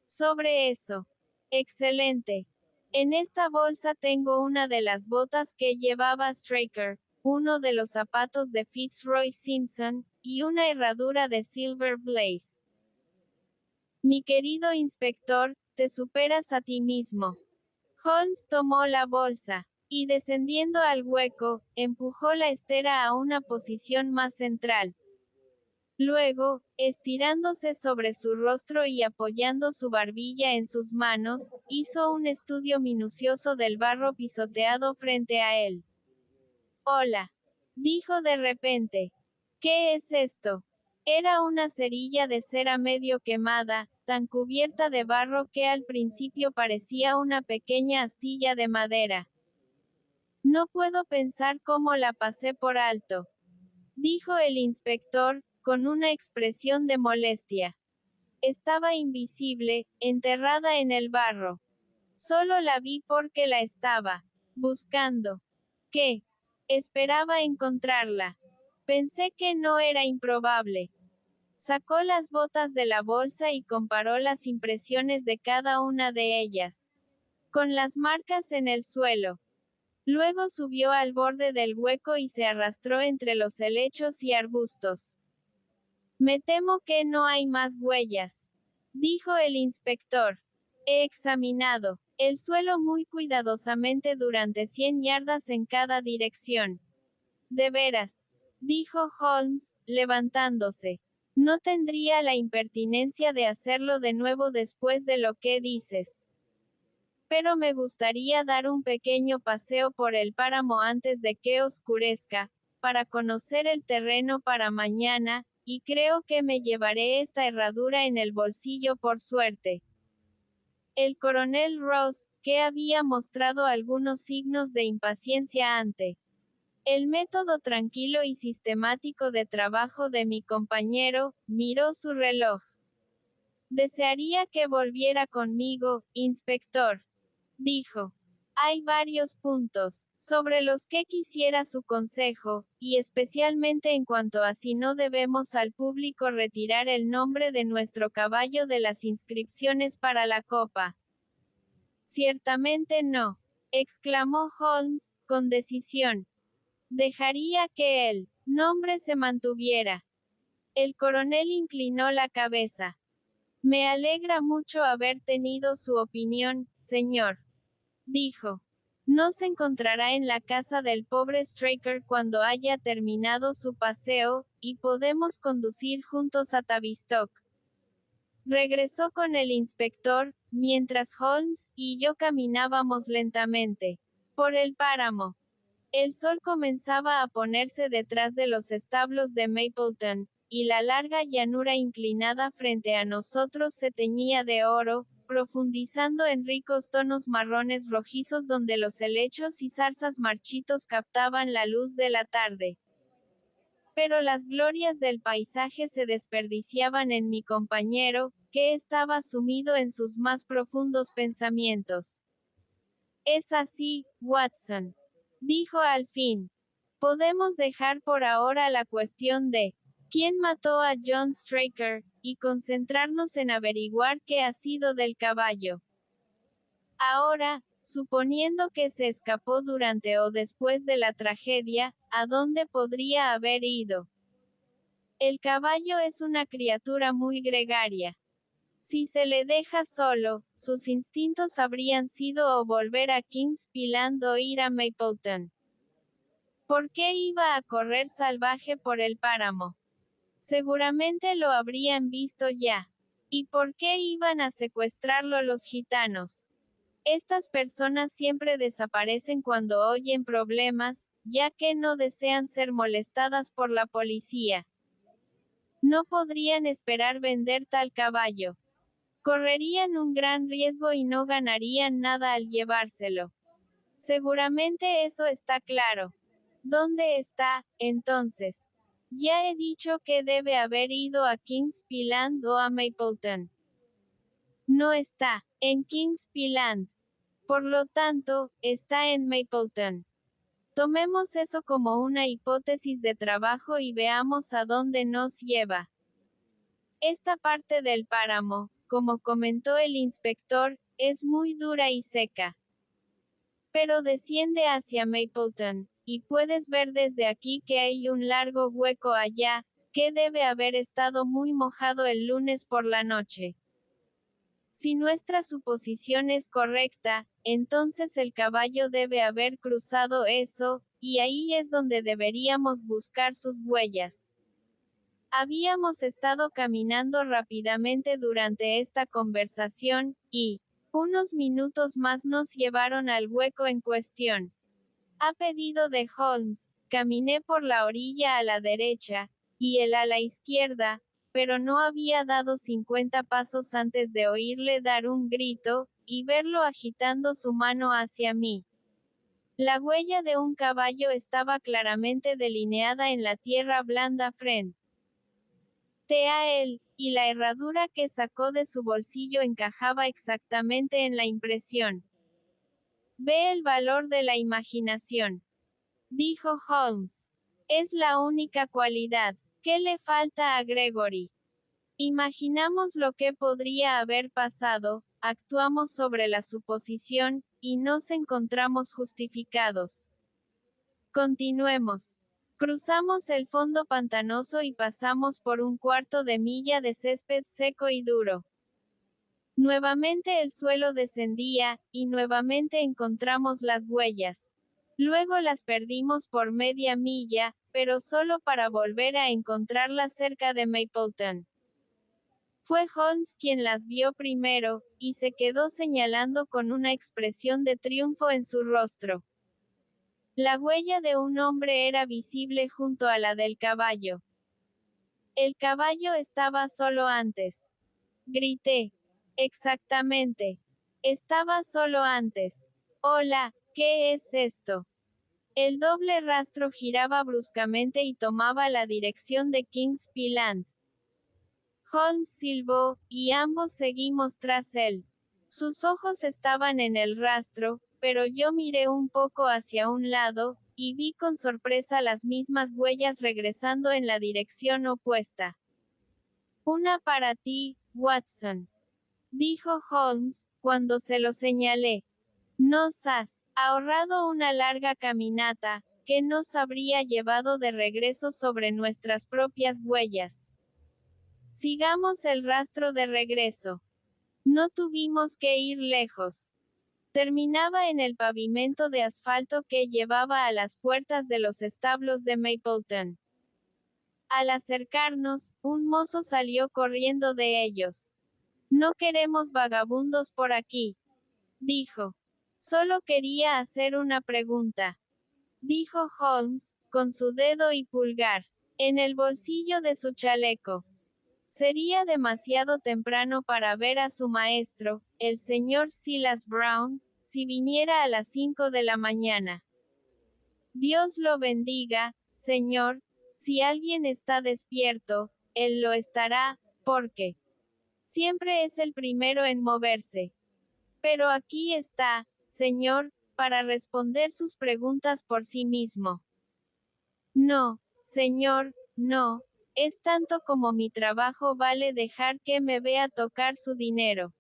sobre eso. Excelente. En esta bolsa tengo una de las botas que llevaba Straker, uno de los zapatos de Fitzroy Simpson, y una herradura de Silver Blaze. Mi querido inspector, te superas a ti mismo. Holmes tomó la bolsa, y descendiendo al hueco, empujó la estera a una posición más central. Luego, estirándose sobre su rostro y apoyando su barbilla en sus manos, hizo un estudio minucioso del barro pisoteado frente a él. Hola. Dijo de repente. ¿Qué es esto? Era una cerilla de cera medio quemada, tan cubierta de barro que al principio parecía una pequeña astilla de madera. No puedo pensar cómo la pasé por alto. Dijo el inspector, con una expresión de molestia. Estaba invisible, enterrada en el barro. Solo la vi porque la estaba buscando. ¿Qué? Esperaba encontrarla. Pensé que no era improbable. Sacó las botas de la bolsa y comparó las impresiones de cada una de ellas con las marcas en el suelo. Luego subió al borde del hueco y se arrastró entre los helechos y arbustos. Me temo que no hay más huellas. dijo el inspector. He examinado el suelo muy cuidadosamente durante 100 yardas en cada dirección. De veras, dijo Holmes, levantándose. No tendría la impertinencia de hacerlo de nuevo después de lo que dices. Pero me gustaría dar un pequeño paseo por el páramo antes de que oscurezca, para conocer el terreno para mañana, y creo que me llevaré esta herradura en el bolsillo por suerte. El coronel Ross, que había mostrado algunos signos de impaciencia ante el método tranquilo y sistemático de trabajo de mi compañero, miró su reloj. Desearía que volviera conmigo, inspector, dijo. Hay varios puntos sobre los que quisiera su consejo, y especialmente en cuanto a si no debemos al público retirar el nombre de nuestro caballo de las inscripciones para la copa. Ciertamente no, exclamó Holmes, con decisión. Dejaría que el nombre se mantuviera. El coronel inclinó la cabeza. Me alegra mucho haber tenido su opinión, señor, dijo. No se encontrará en la casa del pobre Straker cuando haya terminado su paseo, y podemos conducir juntos a Tavistock. Regresó con el inspector, mientras Holmes y yo caminábamos lentamente por el páramo. El sol comenzaba a ponerse detrás de los establos de Mapleton, y la larga llanura inclinada frente a nosotros se teñía de oro, profundizando en ricos tonos marrones rojizos donde los helechos y zarzas marchitos captaban la luz de la tarde. Pero las glorias del paisaje se desperdiciaban en mi compañero, que estaba sumido en sus más profundos pensamientos. Es así, Watson, dijo al fin. Podemos dejar por ahora la cuestión de quién mató a John Straker, y concentrarnos en averiguar qué ha sido del caballo. Ahora, suponiendo que se escapó durante o después de la tragedia, ¿a dónde podría haber ido? El caballo es una criatura muy gregaria. Si se le deja solo, sus instintos habrían sido o volver a King's Pyland o ir a Mapleton. ¿Por qué iba a correr salvaje por el páramo? Seguramente lo habrían visto ya. ¿Y por qué iban a secuestrarlo los gitanos? Estas personas siempre desaparecen cuando oyen problemas, ya que no desean ser molestadas por la policía. No podrían esperar vender tal caballo. Correrían un gran riesgo y no ganarían nada al llevárselo. Seguramente eso está claro. ¿Dónde está, entonces? Ya he dicho que debe haber ido a King's Pyland o a Mapleton. No está en King's Pyland. Por lo tanto, está en Mapleton. Tomemos eso como una hipótesis de trabajo y veamos a dónde nos lleva. Esta parte del páramo, como comentó el inspector, es muy dura y seca. Pero desciende hacia Mapleton, y puedes ver desde aquí que hay un largo hueco allá, que debe haber estado muy mojado el lunes por la noche. Si nuestra suposición es correcta, entonces el caballo debe haber cruzado eso, y ahí es donde deberíamos buscar sus huellas. Habíamos estado caminando rápidamente durante esta conversación, y unos minutos más nos llevaron al hueco en cuestión. A pedido de Holmes, caminé por la orilla a la derecha, y él a la izquierda, pero no había dado 50 pasos antes de oírle dar un grito, y verlo agitando su mano hacia mí. La huella de un caballo estaba claramente delineada en la tierra blanda frente a él, y la herradura que sacó de su bolsillo encajaba exactamente en la impresión. Ve el valor de la imaginación, dijo Holmes. Es la única cualidad que le falta a Gregory. Imaginamos lo que podría haber pasado, actuamos sobre la suposición, y nos encontramos justificados. Continuemos. Cruzamos el fondo pantanoso y pasamos por un cuarto de milla de césped seco y duro. Nuevamente el suelo descendía, y nuevamente encontramos las huellas. Luego las perdimos por media milla, pero solo para volver a encontrarlas cerca de Mapleton. Fue Holmes quien las vio primero, y se quedó señalando con una expresión de triunfo en su rostro. La huella de un hombre era visible junto a la del caballo. El caballo estaba solo antes. Grité. Exactamente. Estaba solo antes. Hola, ¿qué es esto? El doble rastro giraba bruscamente y tomaba la dirección de Kings Land. Holmes silbó, y ambos seguimos tras él. Sus ojos estaban en el rastro, pero yo miré un poco hacia un lado, y vi con sorpresa las mismas huellas regresando en la dirección opuesta. Una para ti, Watson, dijo Holmes, cuando se lo señalé. Nos has ahorrado una larga caminata, que nos habría llevado de regreso sobre nuestras propias huellas. Sigamos el rastro de regreso. No tuvimos que ir lejos. Terminaba en el pavimento de asfalto que llevaba a las puertas de los establos de Mapleton. Al acercarnos, un mozo salió corriendo de ellos. No queremos vagabundos por aquí, dijo. Solo quería hacer una pregunta, dijo Holmes, con su dedo y pulgar en el bolsillo de su chaleco. Sería demasiado temprano para ver a su maestro, el señor Silas Brown, si viniera a las 5 de la mañana. Dios lo bendiga, señor. Si alguien está despierto, él lo estará, porque siempre es el primero en moverse. Pero aquí está, señor, para responder sus preguntas por sí mismo. No, señor, no. Es tanto como mi trabajo vale dejar que me vea tocar su dinero.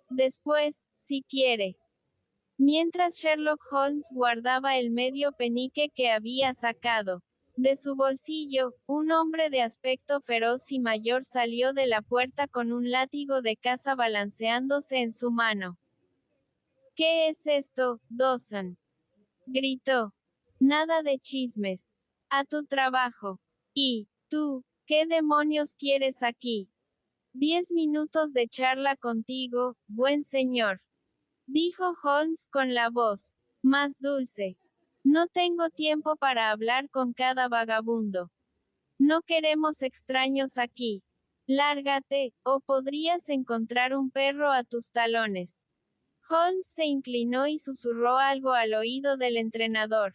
Después, si quiere. Mientras Sherlock Holmes guardaba el medio penique que había sacado de su bolsillo, un hombre de aspecto feroz y mayor salió de la puerta con un látigo de caza balanceándose en su mano. ¿Qué es esto, Dawson?, gritó. Nada de chismes. A tu trabajo. ¿Y tú, qué demonios quieres aquí? 10 minutos de charla contigo, buen señor, dijo Holmes con la voz más dulce. No tengo tiempo para hablar con cada vagabundo. No queremos extraños aquí. Lárgate, o podrías encontrar un perro a tus talones. Holmes se inclinó y susurró algo al oído del entrenador.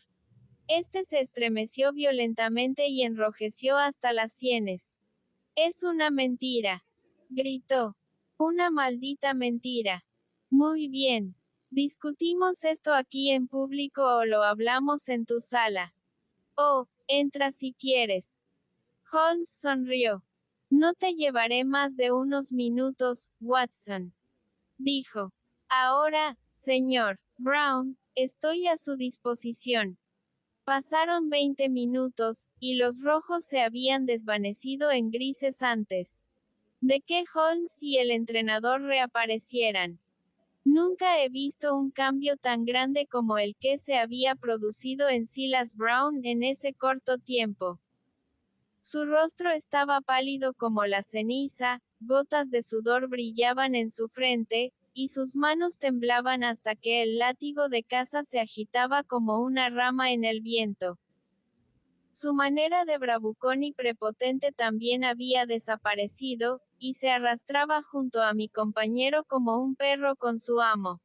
Este se estremeció violentamente y enrojeció hasta las sienes. Es una mentira, gritó. Una maldita mentira. Muy bien. ¿Discutimos esto aquí en público o lo hablamos en tu sala? Oh, entra si quieres. Holmes sonrió. No te llevaré más de unos minutos, Watson, dijo. Ahora, señor Brown, estoy a su disposición. Pasaron 20 minutos, y los rojos se habían desvanecido en grises antes de que Holmes y el entrenador reaparecieran. Nunca he visto un cambio tan grande como el que se había producido en Silas Brown en ese corto tiempo. Su rostro estaba pálido como la ceniza, gotas de sudor brillaban en su frente, y sus manos temblaban hasta que el látigo de caza se agitaba como una rama en el viento. Su manera de bravucón y prepotente también había desaparecido, y se arrastraba junto a mi compañero como un perro con su amo.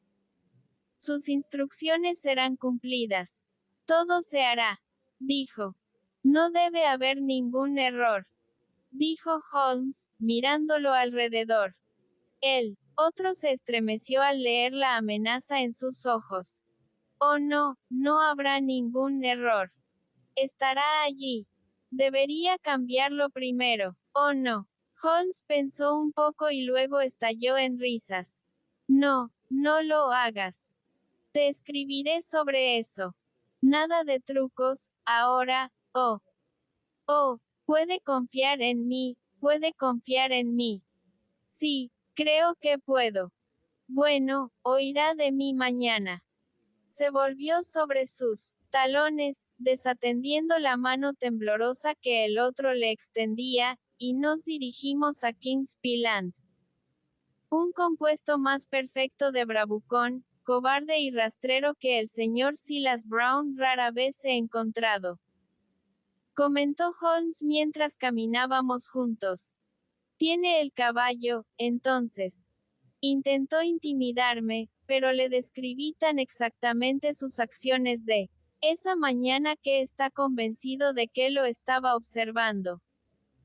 Sus instrucciones serán cumplidas. Todo se hará, dijo. No debe haber ningún error, dijo Holmes, mirándolo alrededor. El otro se estremeció al leer la amenaza en sus ojos. Oh no, no habrá ningún error. Estará allí. Debería cambiarlo primero. Oh no. Holmes pensó un poco y luego estalló en risas. No, no lo hagas. Te escribiré sobre eso. Nada de trucos, ahora, oh. Oh, puede confiar en mí, puede confiar en mí. Sí, Creo que puedo. Bueno, oirá de mí mañana. Se volvió sobre sus talones, desatendiendo la mano temblorosa que el otro le extendía, y nos dirigimos a Kings Land. Un compuesto más perfecto de bravucón, cobarde y rastrero que el señor Silas Brown rara vez he encontrado. Comentó Holmes mientras caminábamos juntos. Tiene el caballo, entonces. Intentó intimidarme, pero le describí tan exactamente sus acciones de esa mañana que está convencido de que lo estaba observando.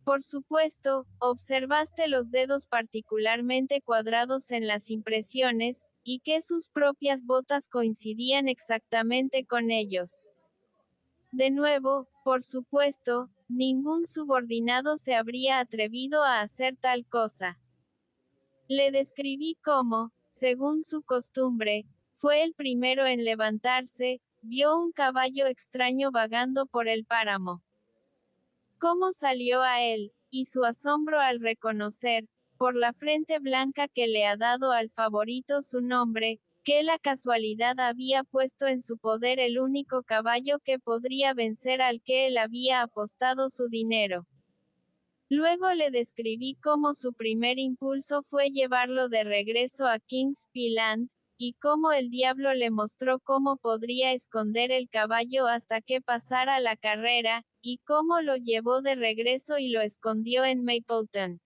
Por supuesto, observaste los dedos particularmente cuadrados en las impresiones, y que sus propias botas coincidían exactamente con ellos. De nuevo, por supuesto, ningún subordinado se habría atrevido a hacer tal cosa. Le describí cómo, según su costumbre, fue el primero en levantarse, vio un caballo extraño vagando por el páramo. Cómo salió a él, y su asombro al reconocer, por la frente blanca que le ha dado al favorito su nombre, que la casualidad había puesto en su poder el único caballo que podría vencer al que él había apostado su dinero. Luego le describí cómo su primer impulso fue llevarlo de regreso a Kings Land, y cómo el diablo le mostró cómo podría esconder el caballo hasta que pasara la carrera, y cómo lo llevó de regreso y lo escondió en Mapleton.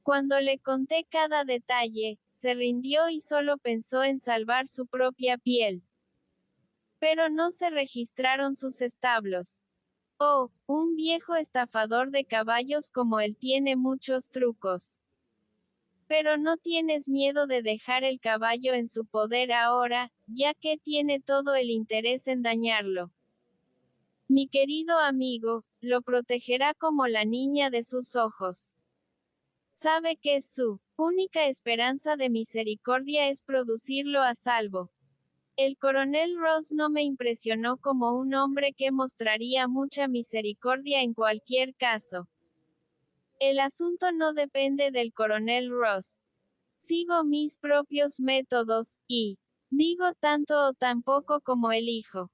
Cuando le conté cada detalle, se rindió y solo pensó en salvar su propia piel. Pero no se registraron sus establos. Oh, un viejo estafador de caballos como él tiene muchos trucos. Pero no tienes miedo de dejar el caballo en su poder ahora, ya que tiene todo el interés en dañarlo. Mi querido amigo, lo protegerá como la niña de sus ojos. Sabe que su única esperanza de misericordia es producirlo a salvo. El coronel Ross no me impresionó como un hombre que mostraría mucha misericordia en cualquier caso. El asunto no depende del coronel Ross. Sigo mis propios métodos, y digo tanto o tan poco como elijo.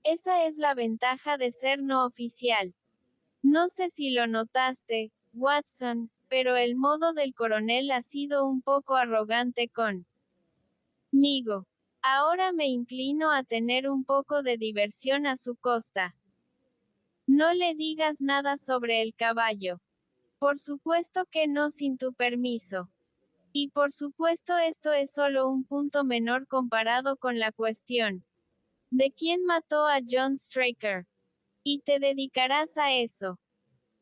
Esa es la ventaja de ser no oficial. No sé si lo notaste, Watson, pero el modo del coronel ha sido un poco arrogante conmigo. Ahora me inclino a tener un poco de diversión a su costa. No le digas nada sobre el caballo. Por supuesto que no sin tu permiso. Y por supuesto esto es solo un punto menor comparado con la cuestión de quién mató a John Straker. Y te dedicarás a eso.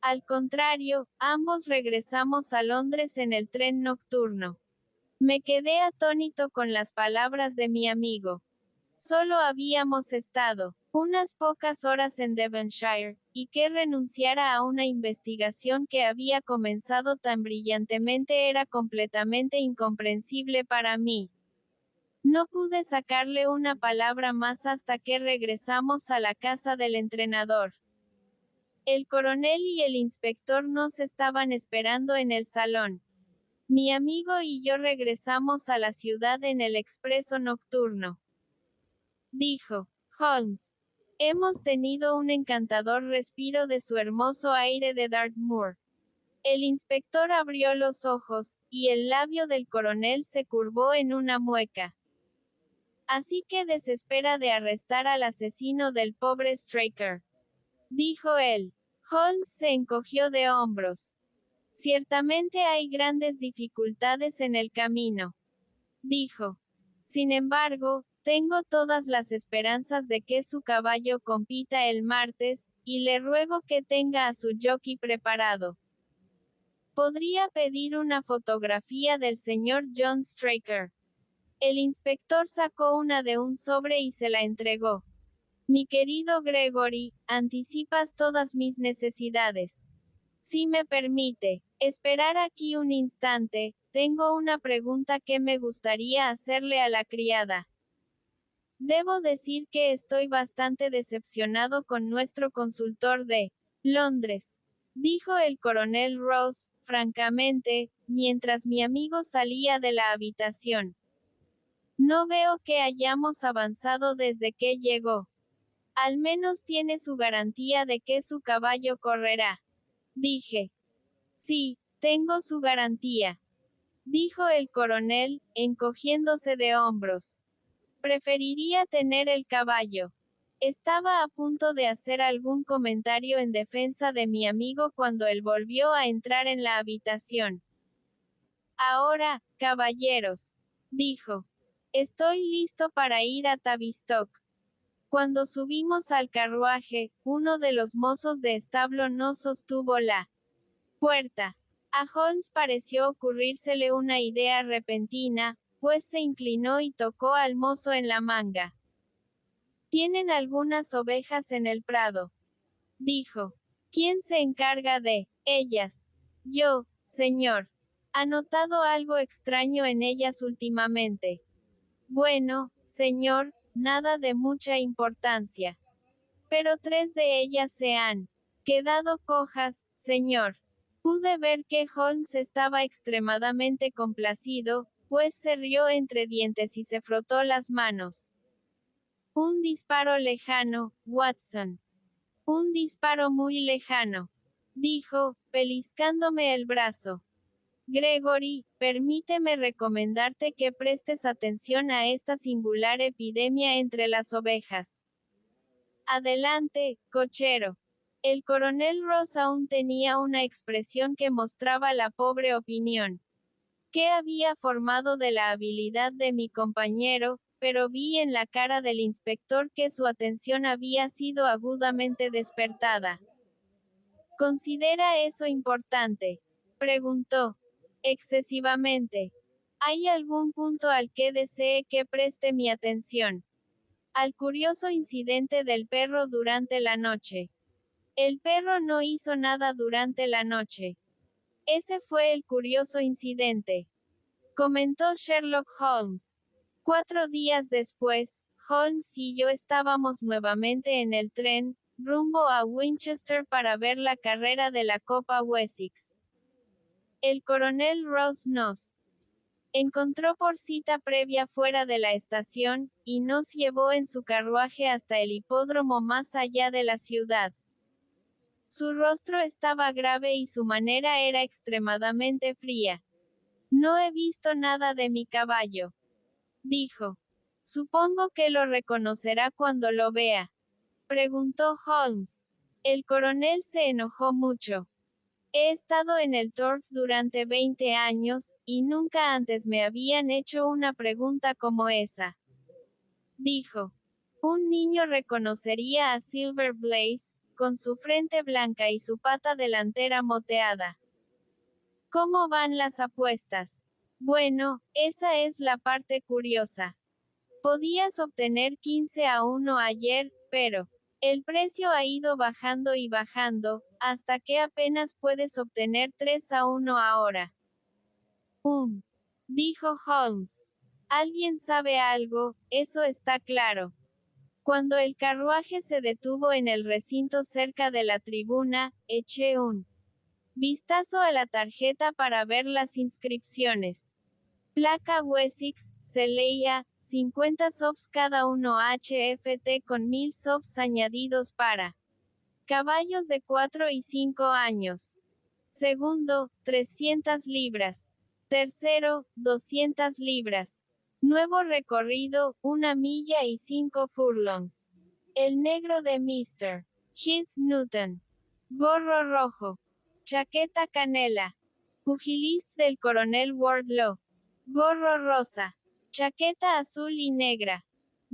Al contrario, ambos regresamos a Londres en el tren nocturno. Me quedé atónito con las palabras de mi amigo. Solo habíamos estado unas pocas horas en Devonshire, y que renunciara a una investigación que había comenzado tan brillantemente era completamente incomprensible para mí. No pude sacarle una palabra más hasta que regresamos a la casa del entrenador. El coronel y el inspector nos estaban esperando en el salón. Mi amigo y yo regresamos a la ciudad en el expreso nocturno. Dijo Holmes. Hemos tenido un encantador respiro de su hermoso aire de Dartmoor. El inspector abrió los ojos, y el labio del coronel se curvó en una mueca. Así que desespera de arrestar al asesino del pobre Straker. Dijo él. Holmes se encogió de hombros. Ciertamente hay grandes dificultades en el camino. Dijo. Sin embargo, tengo todas las esperanzas de que su caballo compita el martes, y le ruego que tenga a su jockey preparado. ¿Podría pedir una fotografía del señor John Straker? El inspector sacó una de un sobre y se la entregó. Mi querido Gregory, anticipas todas mis necesidades. Si me permite esperar aquí un instante, tengo una pregunta que me gustaría hacerle a la criada. Debo decir que estoy bastante decepcionado con nuestro consultor de Londres, dijo el coronel Ross, francamente, mientras mi amigo salía de la habitación. No veo que hayamos avanzado desde que llegó. Al menos tiene su garantía de que su caballo correrá. Dije. Sí, tengo su garantía, dijo el coronel, encogiéndose de hombros. Preferiría tener el caballo. Estaba a punto de hacer algún comentario en defensa de mi amigo cuando él volvió a entrar en la habitación. Ahora, caballeros, dijo. Estoy listo para ir a Tavistock. Cuando subimos al carruaje, uno de los mozos de establo nos sostuvo la puerta. A Holmes pareció ocurrírsele una idea repentina, pues se inclinó y tocó al mozo en la manga. Tienen algunas ovejas en el prado, dijo. ¿Quién se encarga de ellas? Yo, señor. ¿Ha notado algo extraño en ellas últimamente? Bueno, señor, nada de mucha importancia. Pero 3 de ellas se han quedado cojas, señor. Pude ver que Holmes estaba extremadamente complacido, pues se rió entre dientes y se frotó las manos. Un disparo lejano, Watson. Un disparo muy lejano, dijo, pellizcándome el brazo. Gregory, permíteme recomendarte que prestes atención a esta singular epidemia entre las ovejas. Adelante, cochero. El coronel Ross aún tenía una expresión que mostraba la pobre opinión que había formado de la habilidad de mi compañero, pero vi en la cara del inspector que su atención había sido agudamente despertada. ¿Considera eso importante?, preguntó. Excesivamente. ¿Hay algún punto al que desee que preste mi atención? Al curioso incidente del perro durante la noche. El perro no hizo nada durante la noche. Ese fue el curioso incidente, comentó Sherlock Holmes. 4 días después, Holmes y yo estábamos nuevamente en el tren, rumbo a Winchester para ver la carrera de la Copa Wessex. El coronel Ross nos encontró por cita previa fuera de la estación, y nos llevó en su carruaje hasta el hipódromo más allá de la ciudad. Su rostro estaba grave y su manera era extremadamente fría. No he visto nada de mi caballo, dijo. Supongo que lo reconocerá cuando lo vea, preguntó Holmes. El coronel se enojó mucho. He estado en el turf durante 20 años, y nunca antes me habían hecho una pregunta como esa, dijo. Un niño reconocería a Silver Blaze, con su frente blanca y su pata delantera moteada. ¿Cómo van las apuestas? Bueno, esa es la parte curiosa. Podías obtener 15-1 ayer, pero el precio ha ido bajando y bajando, hasta que apenas puedes obtener 3-1 ahora. Dijo Holmes. Alguien sabe algo, eso está claro. Cuando el carruaje se detuvo en el recinto cerca de la tribuna, eché un vistazo a la tarjeta para ver las inscripciones. Placa Wessex, se leía, 50 subs cada uno HFT con 1000 subs añadidos para caballos de 4 y 5 años. Segundo, 300 libras. Tercero, 200 libras. Nuevo recorrido, 1 milla y 5 furlongs. El negro de Mr. Heath Newton. Gorro rojo. Chaqueta canela. Pugilist del coronel Wardlaw. Gorro rosa. Chaqueta azul y negra.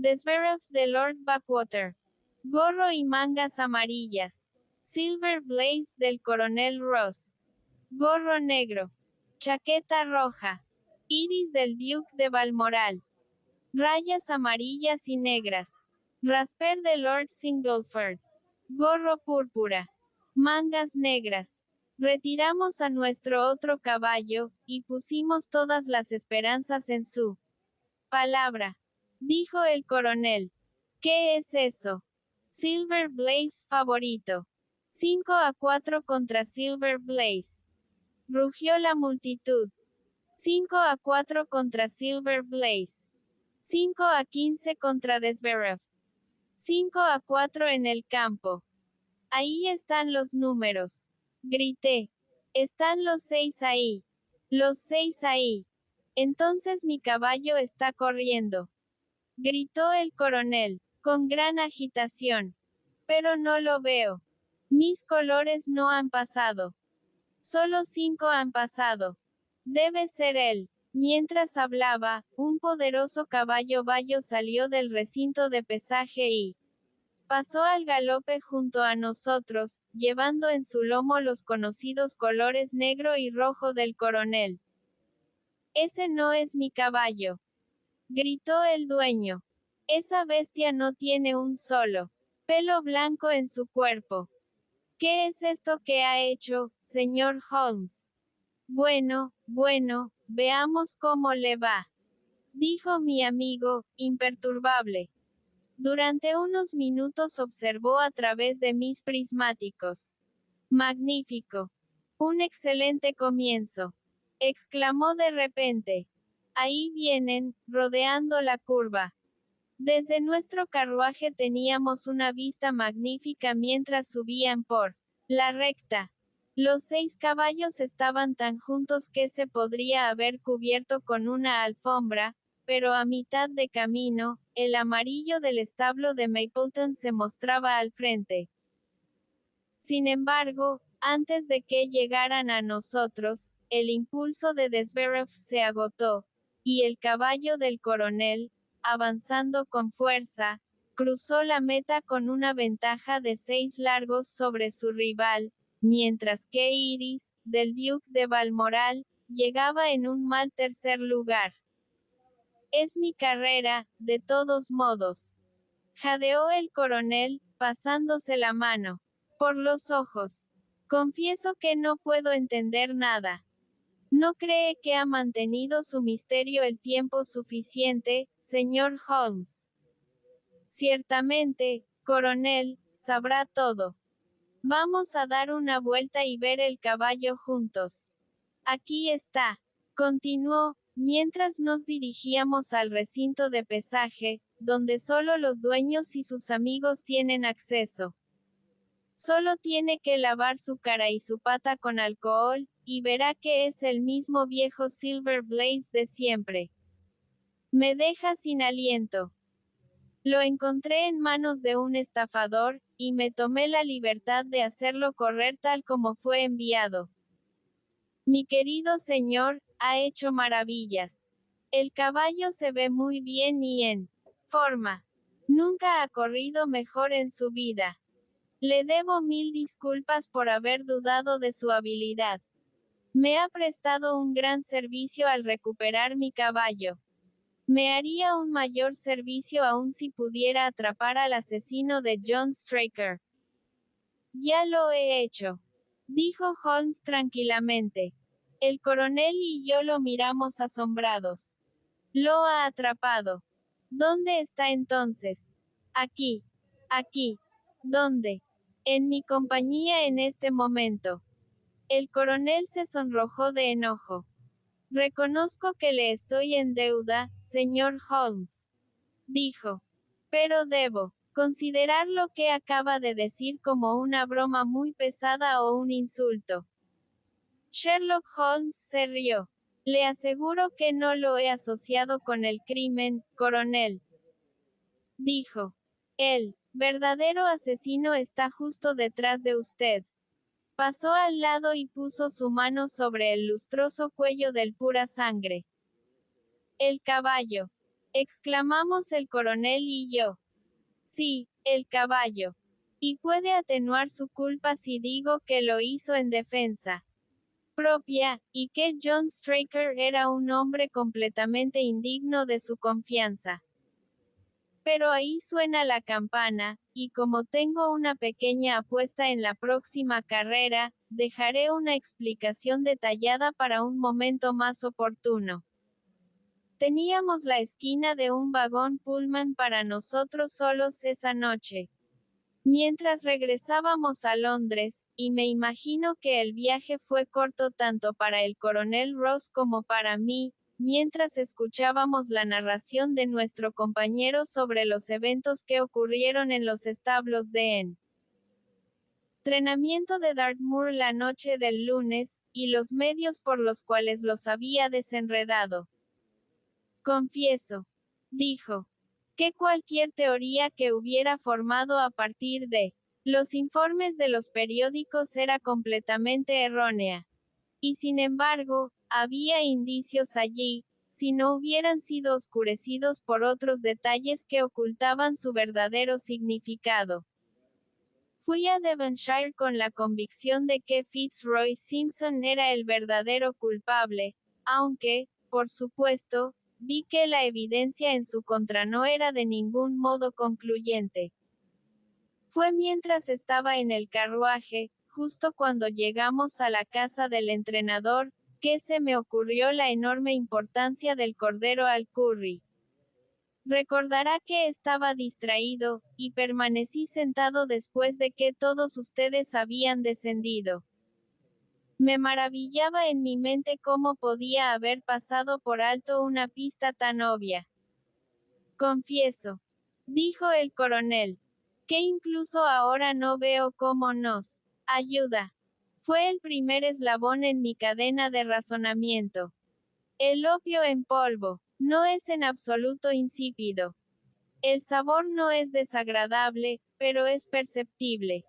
The Sheriff de Lord Backwater. Gorro y mangas amarillas. Silver Blaze del coronel Ross. Gorro negro. Chaqueta roja. Iris del Duque de Balmoral. Rayas amarillas y negras. Rasper de Lord Singleford. Gorro púrpura. Mangas negras. Retiramos a nuestro otro caballo, y pusimos todas las esperanzas en su palabra, dijo el coronel. ¿Qué es eso? Silver Blaze favorito. 5-4 contra Silver Blaze. rugió la multitud. 5-4 contra Silver Blaze. 5-15 contra Zverev. 5-4 en el campo. Ahí están los números. Grité. Están los 6 ahí. Los 6 ahí. Entonces mi caballo está corriendo. Gritó el coronel, con gran agitación. Pero no lo veo. Mis colores no han pasado. Solo 5 han pasado. Debe ser él. Mientras hablaba, un poderoso caballo bayo salió del recinto de pesaje y pasó al galope junto a nosotros, llevando en su lomo los conocidos colores negro y rojo del coronel. Ese no es mi caballo. Gritó el dueño. Esa bestia no tiene un solo pelo blanco en su cuerpo. ¿Qué es esto que ha hecho, señor Holmes? Bueno, veamos cómo le va, dijo mi amigo, imperturbable. Durante unos minutos observó a través de mis prismáticos. Magnífico. Un excelente comienzo. Exclamó de repente. Ahí vienen, rodeando la curva. Desde nuestro carruaje teníamos una vista magnífica mientras subían por la recta. Los 6 caballos estaban tan juntos que se podría haber cubierto con una alfombra, pero a mitad de camino, el amarillo del establo de Mapleton se mostraba al frente. Sin embargo, antes de que llegaran a nosotros, el impulso de Zverev se agotó, y el caballo del coronel, avanzando con fuerza, cruzó la meta con una ventaja de 6 largos sobre su rival, mientras que Iris, del Duque de Balmoral, llegaba en un mal tercer lugar. Es mi carrera, de todos modos. Jadeó el coronel, pasándose la mano por los ojos. Confieso que no puedo entender nada. ¿No cree que ha mantenido su misterio el tiempo suficiente, señor Holmes? Ciertamente, coronel, sabrá todo. Vamos a dar una vuelta y ver el caballo juntos. Aquí está, continuó, mientras nos dirigíamos al recinto de pesaje, donde solo los dueños y sus amigos tienen acceso. Solo tiene que lavar su cara y su pata con alcohol, y verá que es el mismo viejo Silver Blaze de siempre. Me deja sin aliento. Lo encontré en manos de un estafador, y me tomé la libertad de hacerlo correr tal como fue enviado. Mi querido señor, ha hecho maravillas. El caballo se ve muy bien y en forma. Nunca ha corrido mejor en su vida. Le debo 1000 disculpas por haber dudado de su habilidad. Me ha prestado un gran servicio al recuperar mi caballo. Me haría un mayor servicio aún si pudiera atrapar al asesino de John Straker. Ya lo he hecho, dijo Holmes tranquilamente. El coronel y yo lo miramos asombrados. Lo ha atrapado. ¿Dónde está entonces? Aquí. Aquí. ¿Dónde? En mi compañía en este momento. El coronel se sonrojó de enojo. Reconozco que le estoy en deuda, señor Holmes, dijo. Pero debo considerar lo que acaba de decir como una broma muy pesada o un insulto. Sherlock Holmes se rió. Le aseguro que no lo he asociado con el crimen, coronel, dijo. El verdadero asesino está justo detrás de usted. Pasó al lado y puso su mano sobre el lustroso cuello del pura sangre. El caballo, exclamamos el coronel y yo. Sí, el caballo. Y puede atenuar su culpa si digo que lo hizo en defensa propia, y que John Straker era un hombre completamente indigno de su confianza. Pero ahí suena la campana, y como tengo una pequeña apuesta en la próxima carrera, dejaré una explicación detallada para un momento más oportuno. Teníamos la esquina de un vagón Pullman para nosotros solos esa noche. mientras regresábamos a Londres, y me imagino que el viaje fue corto tanto para el coronel Ross como para mí, mientras escuchábamos la narración de nuestro compañero sobre los eventos que ocurrieron en los establos de entrenamiento de Dartmoor la noche del lunes, y los medios por los cuales los había desenredado. Confieso, dijo, que cualquier teoría que hubiera formado a partir de los informes de los periódicos era completamente errónea. Y sin embargo, había indicios allí, si no hubieran sido oscurecidos por otros detalles que ocultaban su verdadero significado. Fui a Devonshire con la convicción de que Fitzroy Simpson era el verdadero culpable, aunque, por supuesto, vi que la evidencia en su contra no era de ningún modo concluyente. Fue mientras estaba en el carruaje, justo cuando llegamos a la casa del entrenador, que se me ocurrió la enorme importancia del cordero al curry. Recordará que estaba distraído, y permanecí sentado después de que todos ustedes habían descendido. Me maravillaba en mi mente cómo podía haber pasado por alto una pista tan obvia. Confieso, dijo el coronel, que incluso ahora no veo cómo nos ayuda. Fue el primer eslabón en mi cadena de razonamiento. El opio en polvo no es en absoluto insípido. El sabor no es desagradable, pero es perceptible.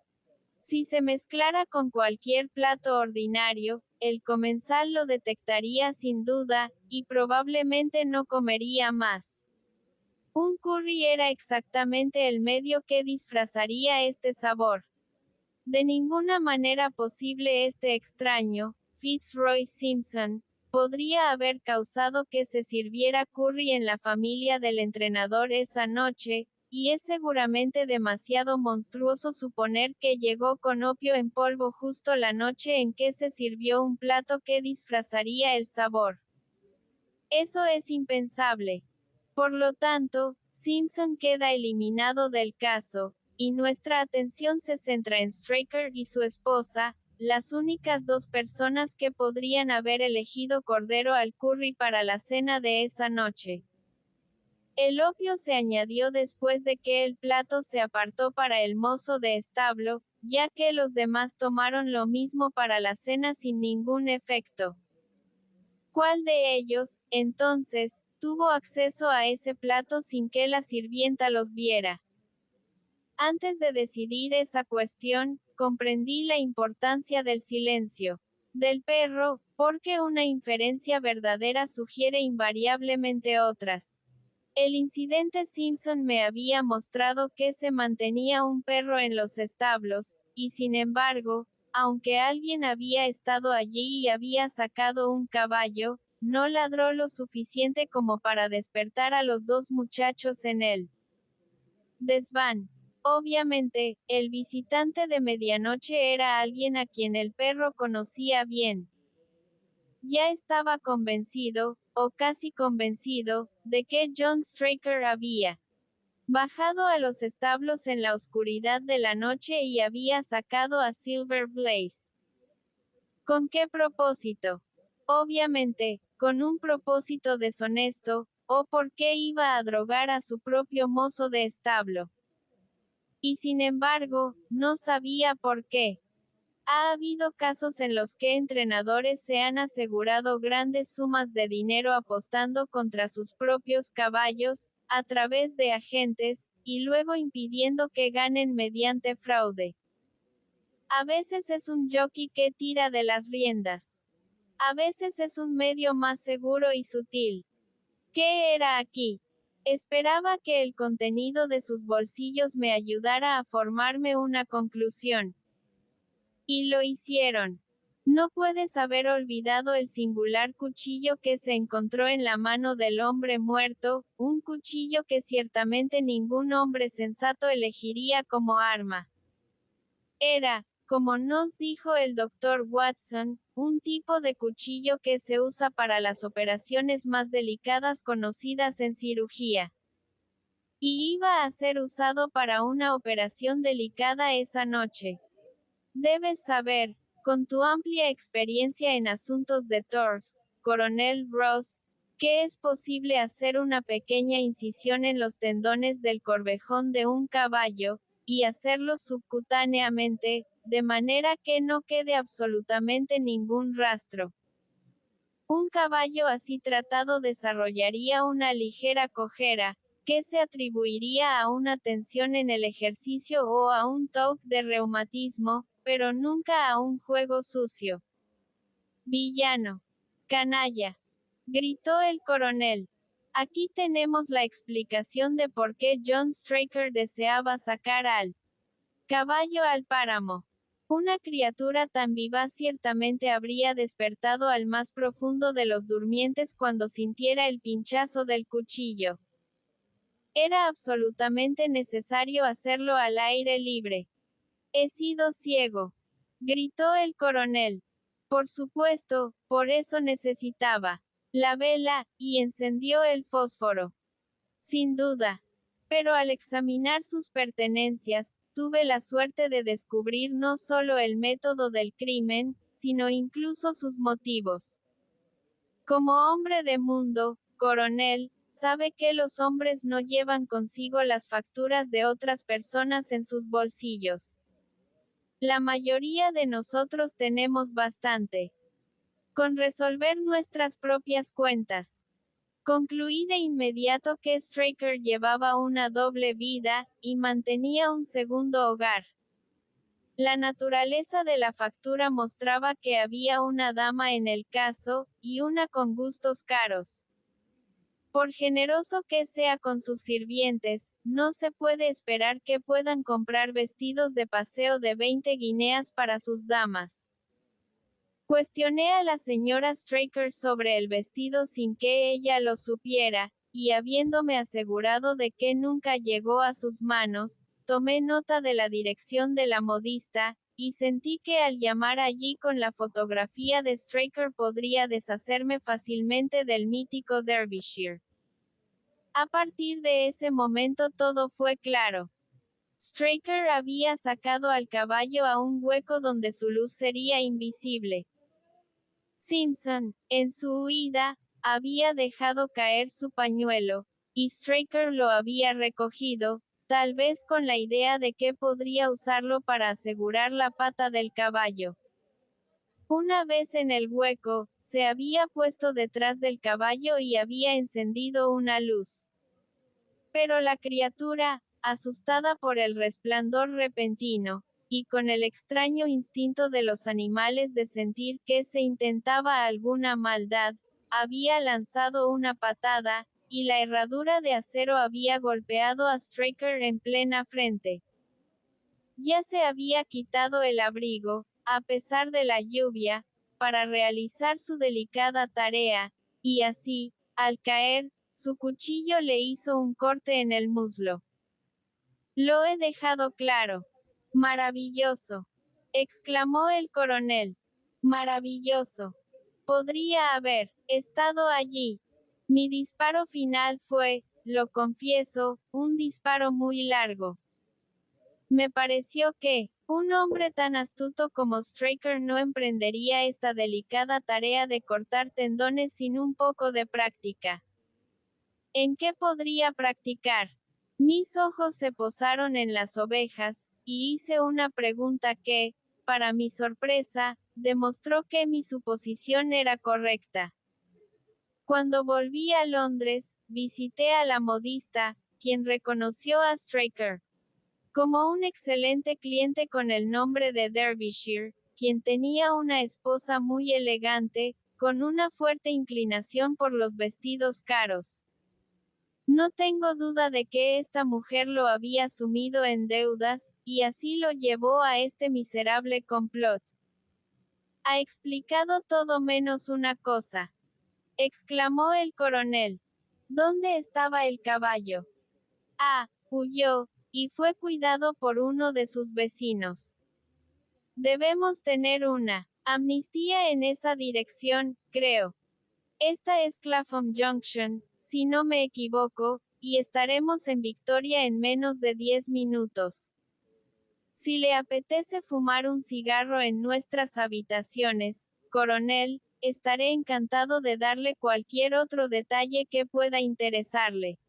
Si se mezclara con cualquier plato ordinario, el comensal lo detectaría sin duda, y probablemente no comería más. Un curry era exactamente el medio que disfrazaría este sabor. De ninguna manera posible este extraño, Fitzroy Simpson, podría haber causado que se sirviera curry en la familia del entrenador esa noche, y es seguramente demasiado monstruoso suponer que llegó con opio en polvo justo la noche en que se sirvió un plato que disfrazaría el sabor. Eso es impensable. Por lo tanto, Simpson queda eliminado del caso, y nuestra atención se centra en Straker y su esposa, las únicas dos personas que podrían haber elegido cordero al curry para la cena de esa noche. El opio se añadió después de que el plato se apartó para el mozo de establo, ya que los demás tomaron lo mismo para la cena sin ningún efecto. ¿Cuál de ellos, entonces, tuvo acceso a ese plato sin que la sirvienta los viera? Antes de decidir esa cuestión, comprendí la importancia del silencio del perro, porque una inferencia verdadera sugiere invariablemente otras. El incidente Simpson me había mostrado que se mantenía un perro en los establos, y sin embargo, aunque alguien había estado allí y había sacado un caballo, no ladró lo suficiente como para despertar a los dos muchachos en el desván. Obviamente, el visitante de medianoche era alguien a quien el perro conocía bien. Ya estaba convencido, o casi convencido, de que John Straker había bajado a los establos en la oscuridad de la noche y había sacado a Silver Blaze. ¿Con qué propósito? Obviamente, con un propósito deshonesto, o porque iba a drogar a su propio mozo de establo. Y sin embargo, no sabía por qué. Ha habido casos en los que entrenadores se han asegurado grandes sumas de dinero apostando contra sus propios caballos, a través de agentes, y luego impidiendo que ganen mediante fraude. A veces es un jockey que tira de las riendas. A veces es un medio más seguro y sutil. ¿Qué era aquí? Esperaba que el contenido de sus bolsillos me ayudara a formarme una conclusión. Y lo hicieron. No puedes haber olvidado el singular cuchillo que se encontró en la mano del hombre muerto, un cuchillo que ciertamente ningún hombre sensato elegiría como arma. Era, como nos dijo el doctor Watson, un tipo de cuchillo que se usa para las operaciones más delicadas conocidas en cirugía. y iba a ser usado para una operación delicada esa noche. Debes saber, con tu amplia experiencia en asuntos de turf, Coronel Ross, que es posible hacer una pequeña incisión en los tendones del corvejón de un caballo, y hacerlo subcutáneamente, de manera que no quede absolutamente ningún rastro. Un caballo así tratado desarrollaría una ligera cojera, que se atribuiría a una tensión en el ejercicio o a un toque de reumatismo, pero nunca a un juego sucio. Villano. Canalla. Gritó el coronel. Aquí tenemos la explicación de por qué John Straker deseaba sacar al caballo al páramo. Una criatura tan vivaz ciertamente habría despertado al más profundo de los durmientes cuando sintiera el pinchazo del cuchillo. Era absolutamente necesario hacerlo al aire libre. He sido ciego, gritó el coronel. Por supuesto, por eso necesitaba la vela, y encendió el fósforo. Sin duda. Pero al examinar sus pertenencias, tuve la suerte de descubrir no solo el método del crimen, sino incluso sus motivos. Como hombre de mundo, coronel, sabe que los hombres no llevan consigo las facturas de otras personas en sus bolsillos. La mayoría de nosotros tenemos bastante con resolver nuestras propias cuentas. Concluí de inmediato que Straker llevaba una doble vida, y mantenía un segundo hogar. La naturaleza de la factura mostraba que había una dama en el caso, y una con gustos caros. Por generoso que sea con sus sirvientes, no se puede esperar que puedan comprar vestidos de paseo de 20 guineas para sus damas. Cuestioné a la señora Straker sobre el vestido sin que ella lo supiera, y habiéndome asegurado de que nunca llegó a sus manos, tomé nota de la dirección de la modista, y sentí que al llamar allí con la fotografía de Straker podría deshacerme fácilmente del mítico Derbyshire. A partir de ese momento todo fue claro. Straker había sacado al caballo a un hueco donde su luz sería invisible. Simpson, en su huida, había dejado caer su pañuelo, y Straker lo había recogido, tal vez con la idea de que podría usarlo para asegurar la pata del caballo. Una vez en el hueco, se había puesto detrás del caballo y había encendido una luz. Pero la criatura, asustada por el resplandor repentino, y con el extraño instinto de los animales de sentir que se intentaba alguna maldad, había lanzado una patada, y la herradura de acero había golpeado a Straker en plena frente. Ya se había quitado el abrigo, a pesar de la lluvia, para realizar su delicada tarea, y así, al caer, su cuchillo le hizo un corte en el muslo. Lo he dejado claro. Maravilloso. Exclamó el coronel. Maravilloso. Podría haber estado allí. Mi disparo final fue, lo confieso, un disparo muy largo. Me pareció que, un hombre tan astuto como Straker no emprendería esta delicada tarea de cortar tendones sin un poco de práctica. ¿En qué podría practicar? Mis ojos se posaron en las ovejas, y hice una pregunta que, para mi sorpresa, demostró que mi suposición era correcta. Cuando volví a Londres, visité a la modista, quien reconoció a Straker como un excelente cliente con el nombre de Derbyshire, quien tenía una esposa muy elegante, con una fuerte inclinación por los vestidos caros. No tengo duda de que esta mujer lo había sumido en deudas, y así lo llevó a este miserable complot. Ha explicado todo menos una cosa, exclamó el coronel. ¿Dónde estaba el caballo? Ah, huyó, y fue cuidado por uno de sus vecinos. Debemos tener una amnistía en esa dirección, creo. Esta es Clapham Junction, si no me equivoco, y estaremos en Victoria en menos de 10 minutos. Si le apetece fumar un cigarro en nuestras habitaciones, coronel, estaré encantado de darle cualquier otro detalle que pueda interesarle.